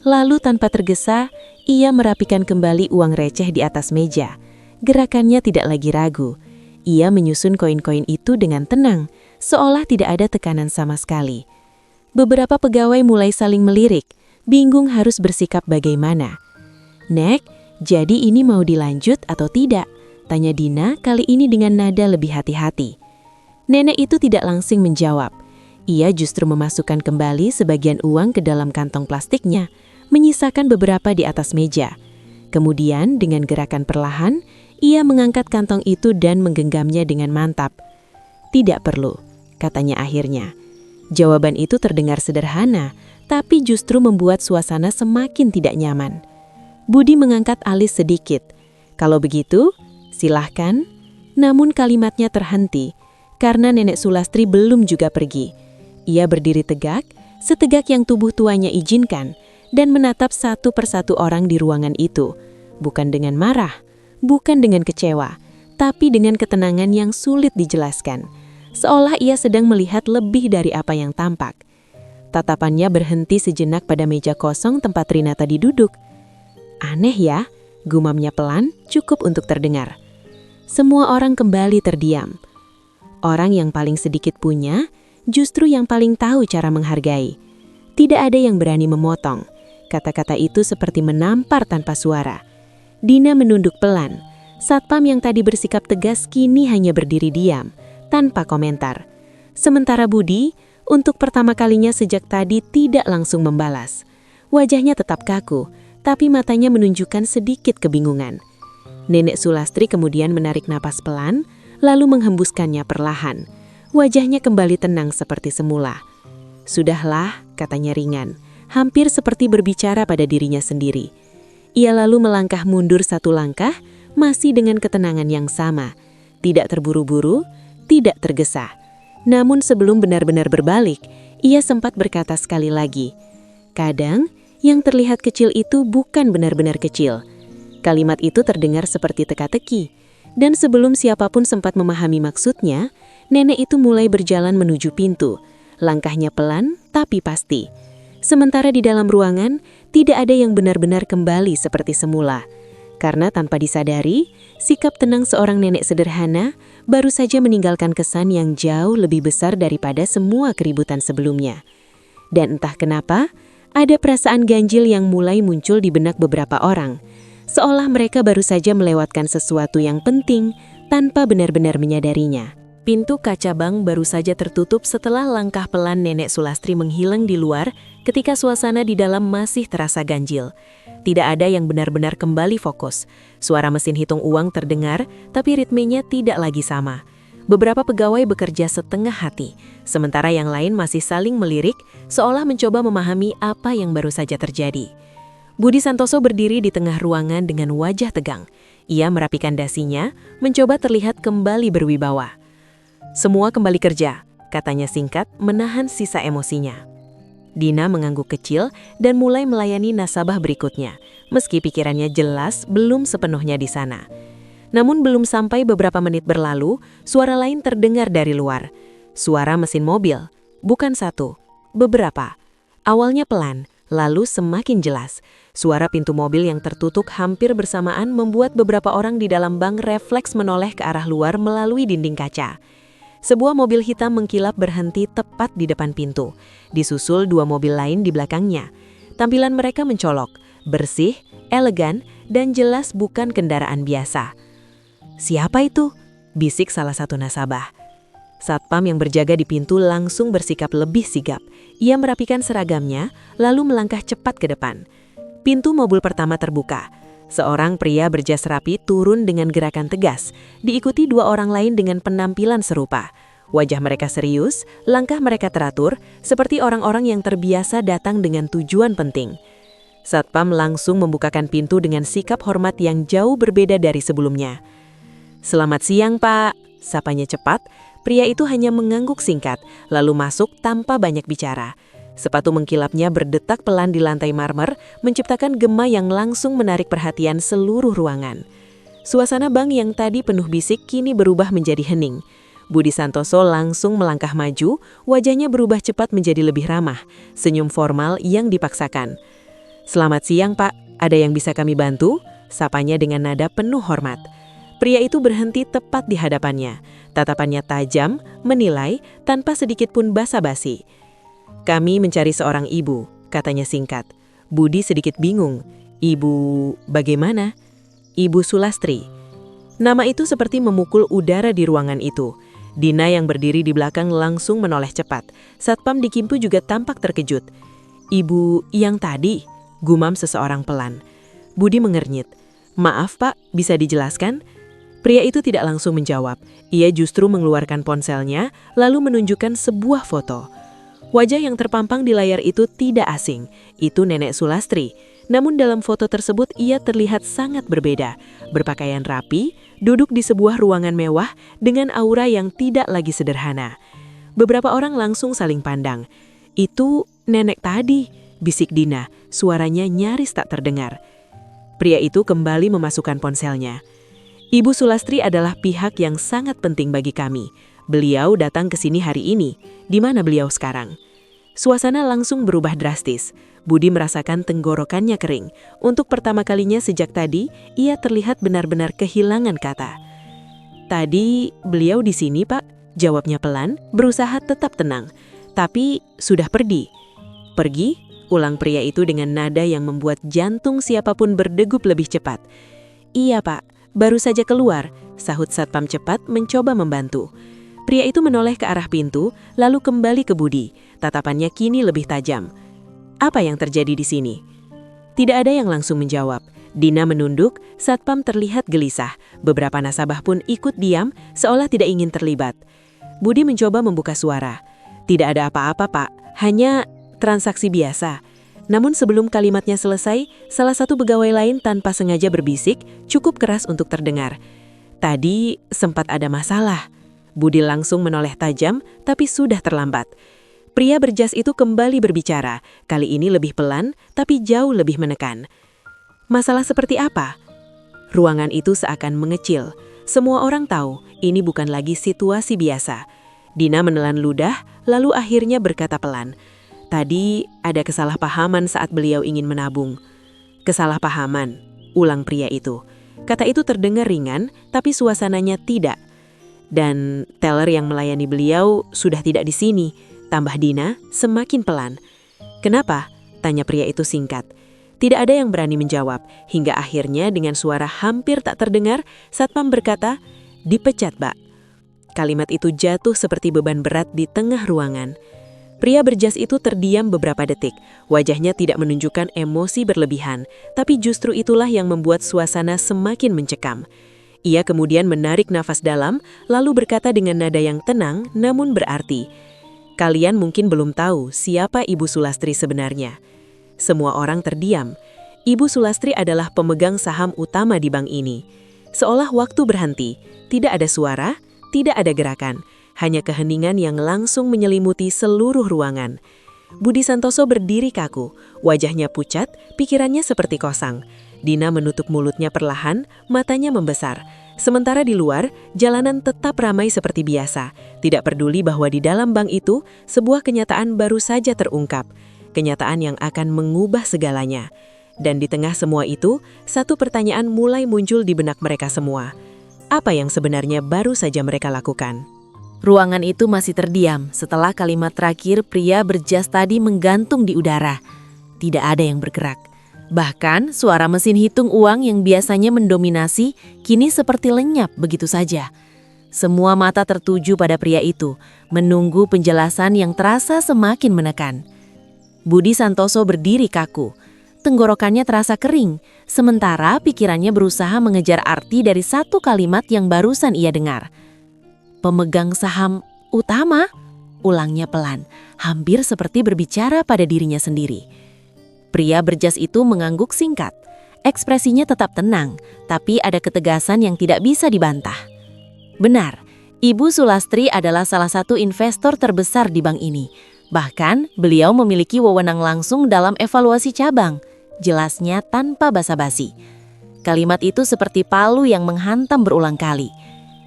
Lalu tanpa tergesa, ia merapikan kembali uang receh di atas meja. Gerakannya tidak lagi ragu. Ia menyusun koin-koin itu dengan tenang, seolah tidak ada tekanan sama sekali. Beberapa pegawai mulai saling melirik, bingung harus bersikap bagaimana. "Nek, jadi ini mau dilanjut atau tidak?" tanya Dina kali ini dengan nada lebih hati-hati. Nenek itu tidak langsung menjawab. Ia justru memasukkan kembali sebagian uang ke dalam kantong plastiknya, menyisakan beberapa di atas meja. Kemudian dengan gerakan perlahan, ia mengangkat kantong itu dan menggenggamnya dengan mantap. "Tidak perlu," katanya akhirnya. Jawaban itu terdengar sederhana, tapi justru membuat suasana semakin tidak nyaman. Budi mengangkat alis sedikit. "Kalau begitu, silahkan." Namun kalimatnya terhenti, karena Nenek Sulastri belum juga pergi. Ia berdiri tegak, setegak yang tubuh tuanya izinkan, dan menatap satu persatu orang di ruangan itu. Bukan dengan marah, bukan dengan kecewa, tapi dengan ketenangan yang sulit dijelaskan. Seolah ia sedang melihat lebih dari apa yang tampak. Tatapannya berhenti sejenak pada meja kosong tempat Rina tadi duduk. "Aneh ya," gumamnya pelan, cukup untuk terdengar. Semua orang kembali terdiam. Orang yang paling sedikit punya, justru yang paling tahu cara menghargai. Tidak ada yang berani memotong. Kata-kata itu seperti menampar tanpa suara. Dina menunduk pelan. Satpam yang tadi bersikap tegas kini hanya berdiri diam, tanpa komentar. Sementara Budi, untuk pertama kalinya sejak tadi tidak langsung membalas. Wajahnya tetap kaku, tapi matanya menunjukkan sedikit kebingungan. Nenek Sulastri kemudian menarik napas pelan, lalu menghembuskannya perlahan. Wajahnya kembali tenang seperti semula. "Sudahlah," katanya ringan, hampir seperti berbicara pada dirinya sendiri. Ia lalu melangkah mundur satu langkah, masih dengan ketenangan yang sama. Tidak terburu-buru, tidak tergesa. Namun sebelum benar-benar berbalik, ia sempat berkata sekali lagi, "Kadang, yang terlihat kecil itu bukan benar-benar kecil." Kalimat itu terdengar seperti teka-teki. Dan sebelum siapapun sempat memahami maksudnya, nenek itu mulai berjalan menuju pintu. Langkahnya pelan, tapi pasti. Sementara di dalam ruangan, tidak ada yang benar-benar kembali seperti semula. Karena tanpa disadari, sikap tenang seorang nenek sederhana baru saja meninggalkan kesan yang jauh lebih besar daripada semua keributan sebelumnya. Dan entah kenapa, ada perasaan ganjil yang mulai muncul di benak beberapa orang. Seolah mereka baru saja melewatkan sesuatu yang penting tanpa benar-benar menyadarinya. Pintu kaca bank baru saja tertutup setelah langkah pelan Nenek Sulastri menghilang di luar ketika suasana di dalam masih terasa ganjil. Tidak ada yang benar-benar kembali fokus. Suara mesin hitung uang terdengar, tapi ritmenya tidak lagi sama. Beberapa pegawai bekerja setengah hati, sementara yang lain masih saling melirik, seolah mencoba memahami apa yang baru saja terjadi. Budi Santoso berdiri di tengah ruangan dengan wajah tegang. Ia merapikan dasinya, mencoba terlihat kembali berwibawa. "Semua kembali kerja," katanya singkat, menahan sisa emosinya. Dina mengangguk kecil dan mulai melayani nasabah berikutnya, meski pikirannya jelas belum sepenuhnya di sana. Namun belum sampai beberapa menit berlalu, suara lain terdengar dari luar. Suara mesin mobil, bukan satu, beberapa. Awalnya pelan, lalu semakin jelas. Suara pintu mobil yang tertutup hampir bersamaan membuat beberapa orang di dalam bank refleks menoleh ke arah luar melalui dinding kaca. Sebuah mobil hitam mengkilap berhenti tepat di depan pintu, disusul 2 mobil lain di belakangnya. Tampilan mereka mencolok, bersih, elegan, dan jelas bukan kendaraan biasa. "Siapa itu?" bisik salah satu nasabah. Satpam yang berjaga di pintu langsung bersikap lebih sigap. Ia merapikan seragamnya, lalu melangkah cepat ke depan. Pintu mobil pertama terbuka. Seorang pria berjas rapi turun dengan gerakan tegas, diikuti 2 orang lain dengan penampilan serupa. Wajah mereka serius, langkah mereka teratur, seperti orang-orang yang terbiasa datang dengan tujuan penting. Satpam langsung membukakan pintu dengan sikap hormat yang jauh berbeda dari sebelumnya. "Selamat siang, Pak," sapanya cepat. Pria itu hanya mengangguk singkat, lalu masuk tanpa banyak bicara. Sepatu mengkilapnya berdetak pelan di lantai marmer, menciptakan gema yang langsung menarik perhatian seluruh ruangan. Suasana bank yang tadi penuh bisik kini berubah menjadi hening. Budi Santoso langsung melangkah maju, wajahnya berubah cepat menjadi lebih ramah, senyum formal yang dipaksakan. "Selamat siang, Pak. Ada yang bisa kami bantu?" sapanya dengan nada penuh hormat. Pria itu berhenti tepat di hadapannya. Tatapannya tajam, menilai, tanpa sedikit pun basa-basi. "Kami mencari seorang ibu," katanya singkat. Budi sedikit bingung. "Ibu bagaimana?" "Ibu Sulastri." Nama itu seperti memukul udara di ruangan itu. Dina yang berdiri di belakang langsung menoleh cepat. Satpam di Kimpu juga tampak terkejut. "Ibu yang tadi?" gumam seseorang pelan. Budi mengernyit. "Maaf, Pak, bisa dijelaskan?" Pria itu tidak langsung menjawab. Ia justru mengeluarkan ponselnya, lalu menunjukkan sebuah foto. Wajah yang terpampang di layar itu tidak asing. Itu Nenek Sulastri. Namun dalam foto tersebut ia terlihat sangat berbeda. Berpakaian rapi, duduk di sebuah ruangan mewah dengan aura yang tidak lagi sederhana. Beberapa orang langsung saling pandang. "Itu nenek tadi," bisik Dina. Suaranya nyaris tak terdengar. Pria itu kembali memasukkan ponselnya. "Ibu Sulastri adalah pihak yang sangat penting bagi kami. Beliau datang ke sini hari ini. Di mana beliau sekarang?" Suasana langsung berubah drastis. Budi merasakan tenggorokannya kering. Untuk pertama kalinya sejak tadi, ia terlihat benar-benar kehilangan kata. "Tadi beliau di sini, Pak," jawabnya pelan, berusaha tetap tenang. "Tapi sudah pergi." "Pergi?" ulang pria itu dengan nada yang membuat jantung siapapun berdegup lebih cepat. "Iya, Pak. Baru saja keluar," sahut Satpam cepat mencoba membantu. Pria itu menoleh ke arah pintu, lalu kembali ke Budi. Tatapannya kini lebih tajam. "Apa yang terjadi di sini?" Tidak ada yang langsung menjawab. Dina menunduk, Satpam terlihat gelisah. Beberapa nasabah pun ikut diam, seolah tidak ingin terlibat. Budi mencoba membuka suara. "Tidak ada apa-apa, Pak. Hanya transaksi biasa." Namun sebelum kalimatnya selesai, salah satu pegawai lain tanpa sengaja berbisik, cukup keras untuk terdengar. "Tadi sempat ada masalah." Budi langsung menoleh tajam, tapi sudah terlambat. Pria berjas itu kembali berbicara, kali ini lebih pelan, tapi jauh lebih menekan. "Masalah seperti apa?" Ruangan itu seakan mengecil. Semua orang tahu, ini bukan lagi situasi biasa. Dina menelan ludah, lalu akhirnya berkata pelan, "Tadi ada kesalahpahaman saat beliau ingin menabung." "Kesalahpahaman," ulang pria itu. Kata itu terdengar ringan, tapi suasananya tidak. "Dan teller yang melayani beliau sudah tidak di sini," tambah Dina semakin pelan. "Kenapa?" tanya pria itu singkat. Tidak ada yang berani menjawab, hingga akhirnya dengan suara hampir tak terdengar, Satpam berkata, "Dipecat, Mbak." Kalimat itu jatuh seperti beban berat di tengah ruangan. Pria berjas itu terdiam beberapa detik. Wajahnya tidak menunjukkan emosi berlebihan, tapi justru itulah yang membuat suasana semakin mencekam. Ia kemudian menarik nafas dalam, lalu berkata dengan nada yang tenang namun berarti, "Kalian mungkin belum tahu siapa Ibu Sulastri sebenarnya." Semua orang terdiam. Ibu Sulastri adalah pemegang saham utama di bank ini. Seolah waktu berhenti, tidak ada suara, tidak ada gerakan. Hanya keheningan yang langsung menyelimuti seluruh ruangan. Budi Santoso berdiri kaku, wajahnya pucat, pikirannya seperti kosong. Dina menutup mulutnya perlahan, matanya membesar. Sementara di luar, jalanan tetap ramai seperti biasa. Tidak peduli bahwa di dalam bank itu, sebuah kenyataan baru saja terungkap. kenyataan yang akan mengubah segalanya. Dan di tengah semua itu, satu pertanyaan mulai muncul di benak mereka semua. Apa yang sebenarnya baru saja mereka lakukan? Ruangan itu masih terdiam setelah kalimat terakhir pria berjas tadi menggantung di udara. Tidak ada yang bergerak. Bahkan suara mesin hitung uang yang biasanya mendominasi kini seperti lenyap begitu saja. Semua mata tertuju pada pria itu, menunggu penjelasan yang terasa semakin menekan. Budi Santoso berdiri kaku. Tenggorokannya terasa kering, sementara pikirannya berusaha mengejar arti dari satu kalimat yang barusan ia dengar. Pemegang saham utama, ulangnya pelan, hampir seperti berbicara pada dirinya sendiri. Pria berjas itu mengangguk singkat. Ekspresinya tetap tenang, tapi ada ketegasan yang tidak bisa dibantah. Benar, Ibu Sulastri adalah salah satu investor terbesar di bank ini. Bahkan, beliau memiliki wewenang langsung dalam evaluasi cabang. Jelasnya tanpa basa-basi. Kalimat itu seperti palu yang menghantam berulang kali.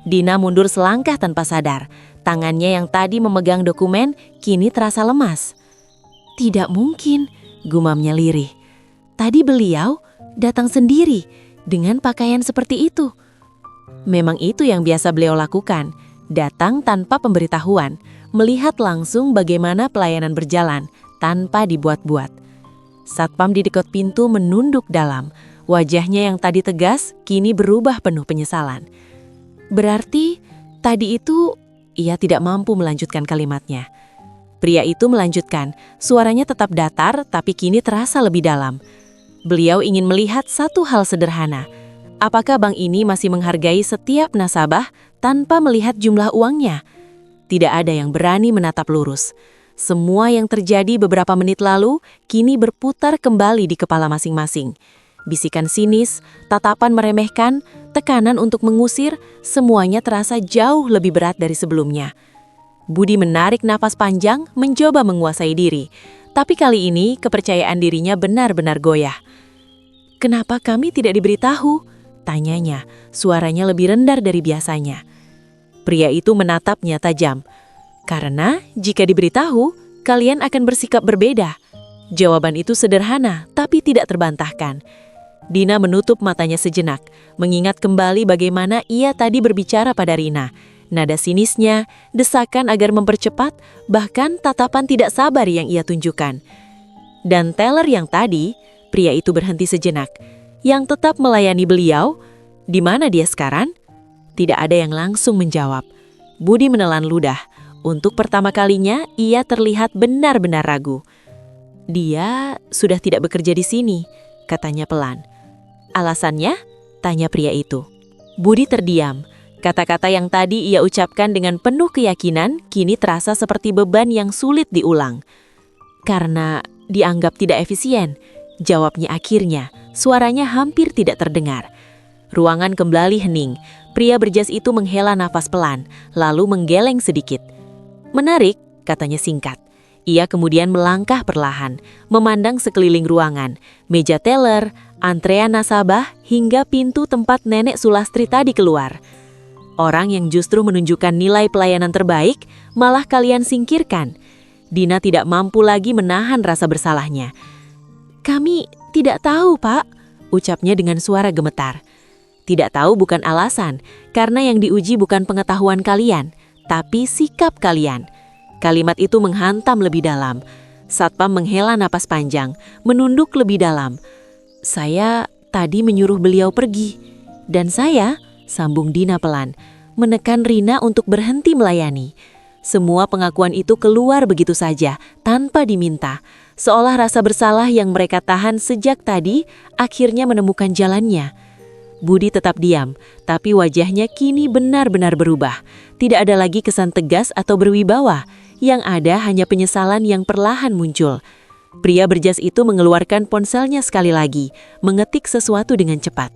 Dina mundur selangkah tanpa sadar. Tangannya yang tadi memegang dokumen kini terasa lemas. Tidak mungkin, gumamnya lirih. Tadi beliau datang sendiri dengan pakaian seperti itu. Memang itu yang biasa beliau lakukan, datang tanpa pemberitahuan, melihat langsung bagaimana pelayanan berjalan tanpa dibuat-buat. Satpam di dekat pintu menunduk dalam, wajahnya yang tadi tegas kini berubah penuh penyesalan. Berarti tadi itu ia tidak mampu melanjutkan kalimatnya. Pria itu melanjutkan, suaranya tetap datar tapi kini terasa lebih dalam. Beliau ingin melihat satu hal sederhana. Apakah bank ini masih menghargai setiap nasabah tanpa melihat jumlah uangnya? Tidak ada yang berani menatap lurus. Semua yang terjadi beberapa menit lalu kini berputar kembali di kepala masing-masing. Bisikan sinis, tatapan meremehkan, tekanan untuk mengusir, semuanya terasa jauh lebih berat dari sebelumnya. Budi menarik napas panjang, mencoba menguasai diri. Tapi kali ini kepercayaan dirinya benar-benar goyah. "Kenapa kami tidak diberitahu?" tanyanya, suaranya lebih rendah dari biasanya. Pria itu menatapnya tajam. "Karena jika diberitahu, kalian akan bersikap berbeda." Jawaban itu sederhana, tapi tidak terbantahkan. Dina menutup matanya sejenak, mengingat kembali bagaimana ia tadi berbicara pada Rina. Nada sinisnya, desakan agar mempercepat, bahkan tatapan tidak sabar yang ia tunjukkan. Dan teller yang tadi, pria itu berhenti sejenak, yang tetap melayani beliau, di mana dia sekarang? Tidak ada yang langsung menjawab. Budi menelan ludah. Untuk pertama kalinya, ia terlihat benar-benar ragu. "Dia sudah tidak bekerja di sini," katanya pelan. "Alasannya?" tanya pria itu. Budi terdiam. Kata-kata yang tadi ia ucapkan dengan penuh keyakinan kini terasa seperti beban yang sulit diulang. "Karena dianggap tidak efisien," jawabnya akhirnya, suaranya hampir tidak terdengar. Ruangan kembali hening. Pria berjas itu menghela nafas pelan, lalu menggeleng sedikit. "Menarik," katanya singkat. Ia kemudian melangkah perlahan, memandang sekeliling ruangan, meja teller, antrean nasabah, hingga pintu tempat Nenek Sulastri tadi keluar. Orang yang justru menunjukkan nilai pelayanan terbaik, malah kalian singkirkan. Dina tidak mampu lagi menahan rasa bersalahnya. "Kami tidak tahu, Pak," ucapnya dengan suara gemetar. Tidak tahu bukan alasan, karena yang diuji bukan pengetahuan kalian, tapi sikap kalian. Kalimat itu menghantam lebih dalam. Satpam menghela napas panjang, menunduk lebih dalam. "Saya tadi menyuruh beliau pergi. Dan saya," sambung Dina pelan, "menekan Rina untuk berhenti melayani." Semua pengakuan itu keluar begitu saja, tanpa diminta. Seolah rasa bersalah yang mereka tahan sejak tadi, akhirnya menemukan jalannya. Budi tetap diam, tapi wajahnya kini benar-benar berubah. Tidak ada lagi kesan tegas atau berwibawa. Yang ada hanya penyesalan yang perlahan muncul. Pria berjas itu mengeluarkan ponselnya sekali lagi, mengetik sesuatu dengan cepat.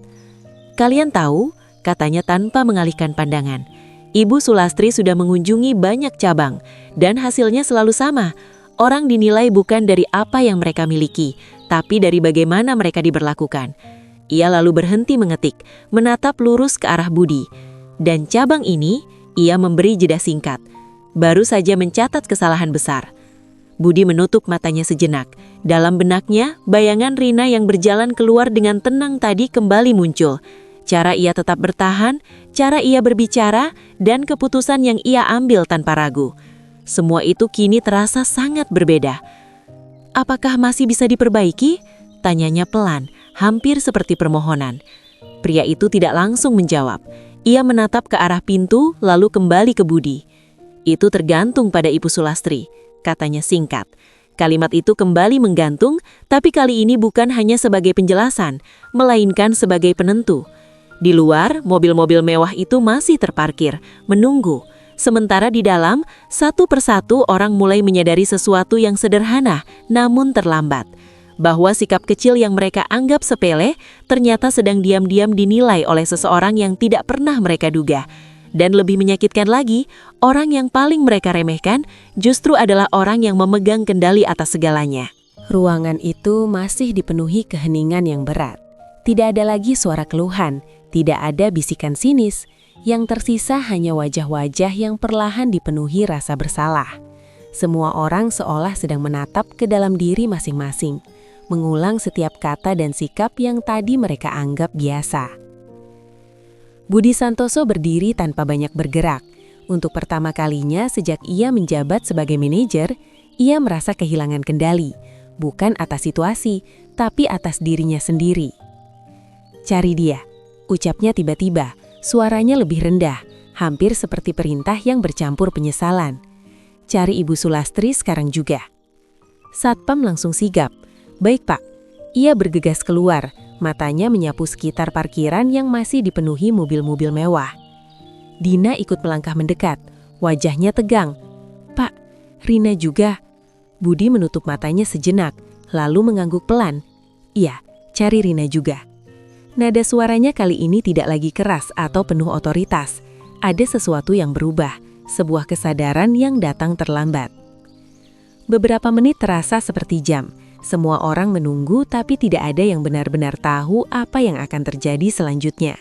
"Kalian tahu," katanya tanpa mengalihkan pandangan, "Ibu Sulastri sudah mengunjungi banyak cabang, dan hasilnya selalu sama. Orang dinilai bukan dari apa yang mereka miliki, tapi dari bagaimana mereka diberlakukan." Ia lalu berhenti mengetik, menatap lurus ke arah Budi. Dan cabang ini, ia memberi jeda singkat. Baru saja mencatat kesalahan besar. Budi menutup matanya sejenak. Dalam benaknya, bayangan Rina yang berjalan keluar dengan tenang tadi kembali muncul. Cara ia tetap bertahan, cara ia berbicara, dan keputusan yang ia ambil tanpa ragu. Semua itu kini terasa sangat berbeda. "Apakah masih bisa diperbaiki?" tanyanya pelan, hampir seperti permohonan. Pria itu tidak langsung menjawab. Ia menatap ke arah pintu, lalu kembali ke Budi. "Itu tergantung pada Ibu Sulastri," katanya singkat. Kalimat itu kembali menggantung, tapi kali ini bukan hanya sebagai penjelasan, melainkan sebagai penentu. Di luar, mobil-mobil mewah itu masih terparkir, menunggu. Sementara di dalam, satu persatu orang mulai menyadari sesuatu yang sederhana, namun terlambat. Bahwa sikap kecil yang mereka anggap sepele, ternyata sedang diam-diam dinilai oleh seseorang yang tidak pernah mereka duga. Dan lebih menyakitkan lagi, orang yang paling mereka remehkan justru adalah orang yang memegang kendali atas segalanya. Ruangan itu masih dipenuhi keheningan yang berat. Tidak ada lagi suara keluhan, tidak ada bisikan sinis. Yang tersisa hanya wajah-wajah yang perlahan dipenuhi rasa bersalah. Semua orang seolah sedang menatap ke dalam diri masing-masing, mengulang setiap kata dan sikap yang tadi mereka anggap biasa. Budi Santoso berdiri tanpa banyak bergerak. Untuk pertama kalinya sejak ia menjabat sebagai manajer, ia merasa kehilangan kendali, bukan atas situasi, tapi atas dirinya sendiri. "Cari dia," ucapnya tiba-tiba, suaranya lebih rendah, hampir seperti perintah yang bercampur penyesalan. "Cari Ibu Sulastri sekarang juga." Satpam langsung sigap. "Baik, Pak." Ia bergegas keluar, matanya menyapu sekitar parkiran yang masih dipenuhi mobil-mobil mewah. Dina ikut melangkah mendekat, wajahnya tegang. "Pak, Rina juga." Budi menutup matanya sejenak, lalu mengangguk pelan. "Iya, cari Rina juga." Nada suaranya kali ini tidak lagi keras atau penuh otoritas. Ada sesuatu yang berubah, sebuah kesadaran yang datang terlambat. Beberapa menit terasa seperti jam. Semua orang menunggu tapi tidak ada yang benar-benar tahu apa yang akan terjadi selanjutnya.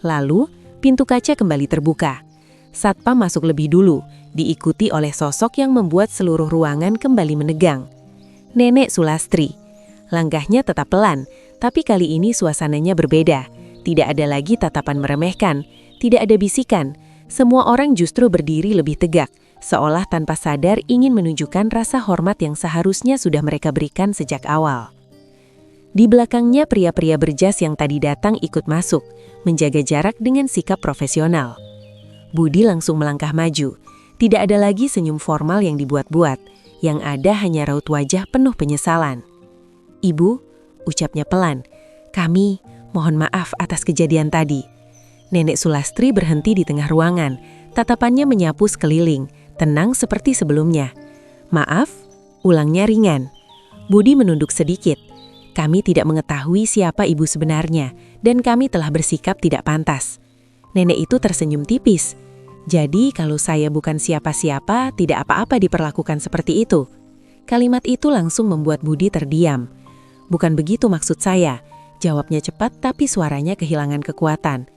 Lalu, pintu kaca kembali terbuka. Satpam masuk lebih dulu, diikuti oleh sosok yang membuat seluruh ruangan kembali menegang. Nenek Sulastri. Langkahnya tetap pelan, tapi kali ini suasananya berbeda. Tidak ada lagi tatapan meremehkan, tidak ada bisikan. Semua orang justru berdiri lebih tegak, seolah tanpa sadar ingin menunjukkan rasa hormat yang seharusnya sudah mereka berikan sejak awal. Di belakangnya pria-pria berjas yang tadi datang ikut masuk, menjaga jarak dengan sikap profesional. Budi langsung melangkah maju. Tidak ada lagi senyum formal yang dibuat-buat, yang ada hanya raut wajah penuh penyesalan. "Ibu," ucapnya pelan, "kami mohon maaf atas kejadian tadi." Nenek Sulastri berhenti di tengah ruangan, tatapannya menyapu sekeliling, tenang seperti sebelumnya. "Maaf," ulangnya ringan. Budi menunduk sedikit. "Kami tidak mengetahui siapa ibu sebenarnya, dan kami telah bersikap tidak pantas." Nenek itu tersenyum tipis. "Jadi kalau saya bukan siapa-siapa, tidak apa-apa diperlakukan seperti itu." Kalimat itu langsung membuat Budi terdiam. "Bukan begitu maksud saya," jawabnya cepat tapi suaranya kehilangan kekuatan.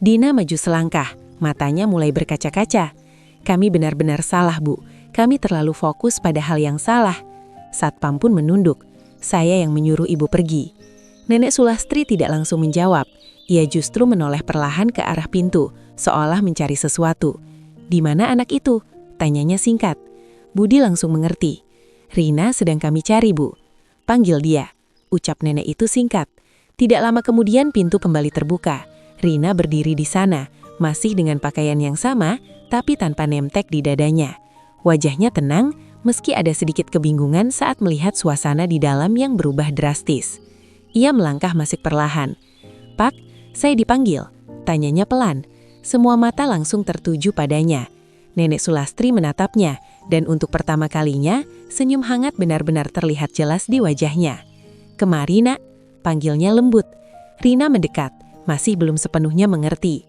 Dina maju selangkah, matanya mulai berkaca-kaca. "Kami benar-benar salah, Bu. Kami terlalu fokus pada hal yang salah." Satpam pun menunduk. "Saya yang menyuruh ibu pergi." Nenek Sulastri tidak langsung menjawab. Ia justru menoleh perlahan ke arah pintu, seolah mencari sesuatu. "Di mana anak itu?" tanyanya singkat. Budi langsung mengerti. "Rina sedang kami cari, Bu." "Panggil dia," ucap nenek itu singkat. Tidak lama kemudian pintu kembali terbuka. Rina berdiri di sana, masih dengan pakaian yang sama, tapi tanpa nemtek di dadanya. Wajahnya tenang, meski ada sedikit kebingungan saat melihat suasana di dalam yang berubah drastis. Ia melangkah masuk perlahan. "Pak, saya dipanggil," tanyanya pelan. Semua mata langsung tertuju padanya. Nenek Sulastri menatapnya, dan untuk pertama kalinya, senyum hangat benar-benar terlihat jelas di wajahnya. "Kemari, Nak," panggilnya lembut. Rina mendekat, masih belum sepenuhnya mengerti.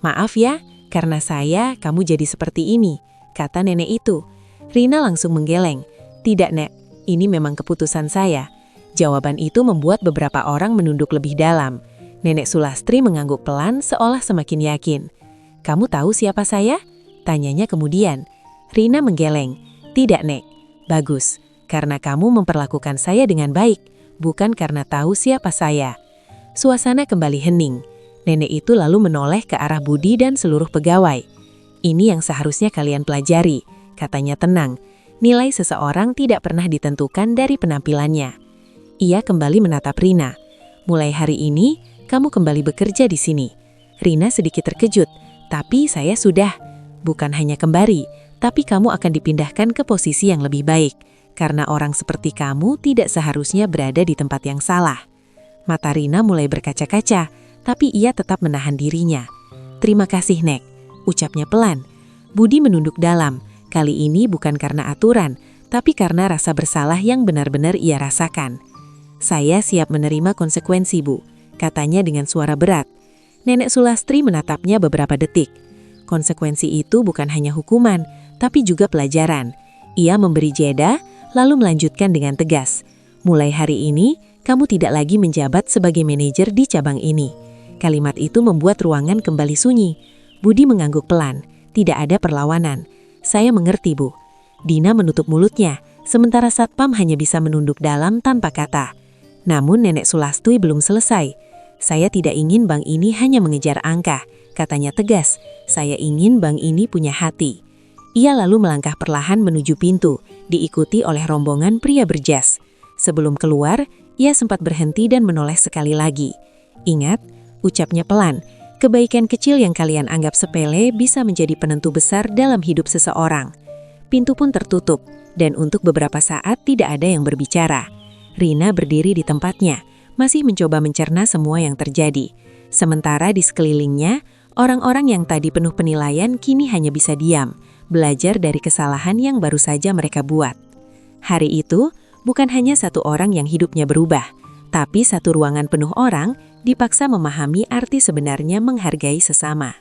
"Maaf ya, karena saya, kamu jadi seperti ini," kata nenek itu. Rina langsung menggeleng. "Tidak, Nek, ini memang keputusan saya." Jawaban itu membuat beberapa orang menunduk lebih dalam. Nenek Sulastri mengangguk pelan seolah semakin yakin. "Kamu tahu siapa saya?" tanyanya kemudian. Rina menggeleng. "Tidak, Nek." Bagus, karena kamu memperlakukan saya dengan baik, bukan karena tahu siapa saya. Suasana kembali hening. Nenek itu lalu menoleh ke arah Budi dan seluruh pegawai. Ini yang seharusnya kalian pelajari, katanya tenang. Nilai seseorang tidak pernah ditentukan dari penampilannya. Ia kembali menatap Rina. Mulai hari ini, kamu kembali bekerja di sini. Rina sedikit terkejut, tapi saya sudah. Bukan hanya kembali, tapi kamu akan dipindahkan ke posisi yang lebih baik. Karena orang seperti kamu tidak seharusnya berada di tempat yang salah. Mata Rina mulai berkaca-kaca, tapi ia tetap menahan dirinya. Terima kasih, Nek, ucapnya pelan. Budi menunduk dalam. Kali ini bukan karena aturan, tapi karena rasa bersalah yang benar-benar ia rasakan. Saya siap menerima konsekuensi, Bu, katanya dengan suara berat. Nenek Sulastri menatapnya beberapa detik. Konsekuensi itu bukan hanya hukuman, tapi juga pelajaran. Ia memberi jeda, lalu melanjutkan dengan tegas. Mulai hari ini, kamu tidak lagi menjabat sebagai manajer di cabang ini. Kalimat itu membuat ruangan kembali sunyi. Budi mengangguk pelan. Tidak ada perlawanan. Saya mengerti, Bu. Dina menutup mulutnya, sementara Satpam hanya bisa menunduk dalam tanpa kata. Namun Nenek Sulastri belum selesai. Saya tidak ingin bank ini hanya mengejar angka, katanya tegas. Saya ingin bank ini punya hati. Ia lalu melangkah perlahan menuju pintu, diikuti oleh rombongan pria berjas. Sebelum keluar, ia sempat berhenti dan menoleh sekali lagi. Ingat, ucapnya pelan, kebaikan kecil yang kalian anggap sepele bisa menjadi penentu besar dalam hidup seseorang. Pintu pun tertutup, dan untuk beberapa saat tidak ada yang berbicara. Rina berdiri di tempatnya, masih mencoba mencerna semua yang terjadi. Sementara di sekelilingnya, orang-orang yang tadi penuh penilaian kini hanya bisa diam, belajar dari kesalahan yang baru saja mereka buat. Hari itu, bukan hanya satu orang yang hidupnya berubah, tapi satu ruangan penuh orang dipaksa memahami arti sebenarnya menghargai sesama.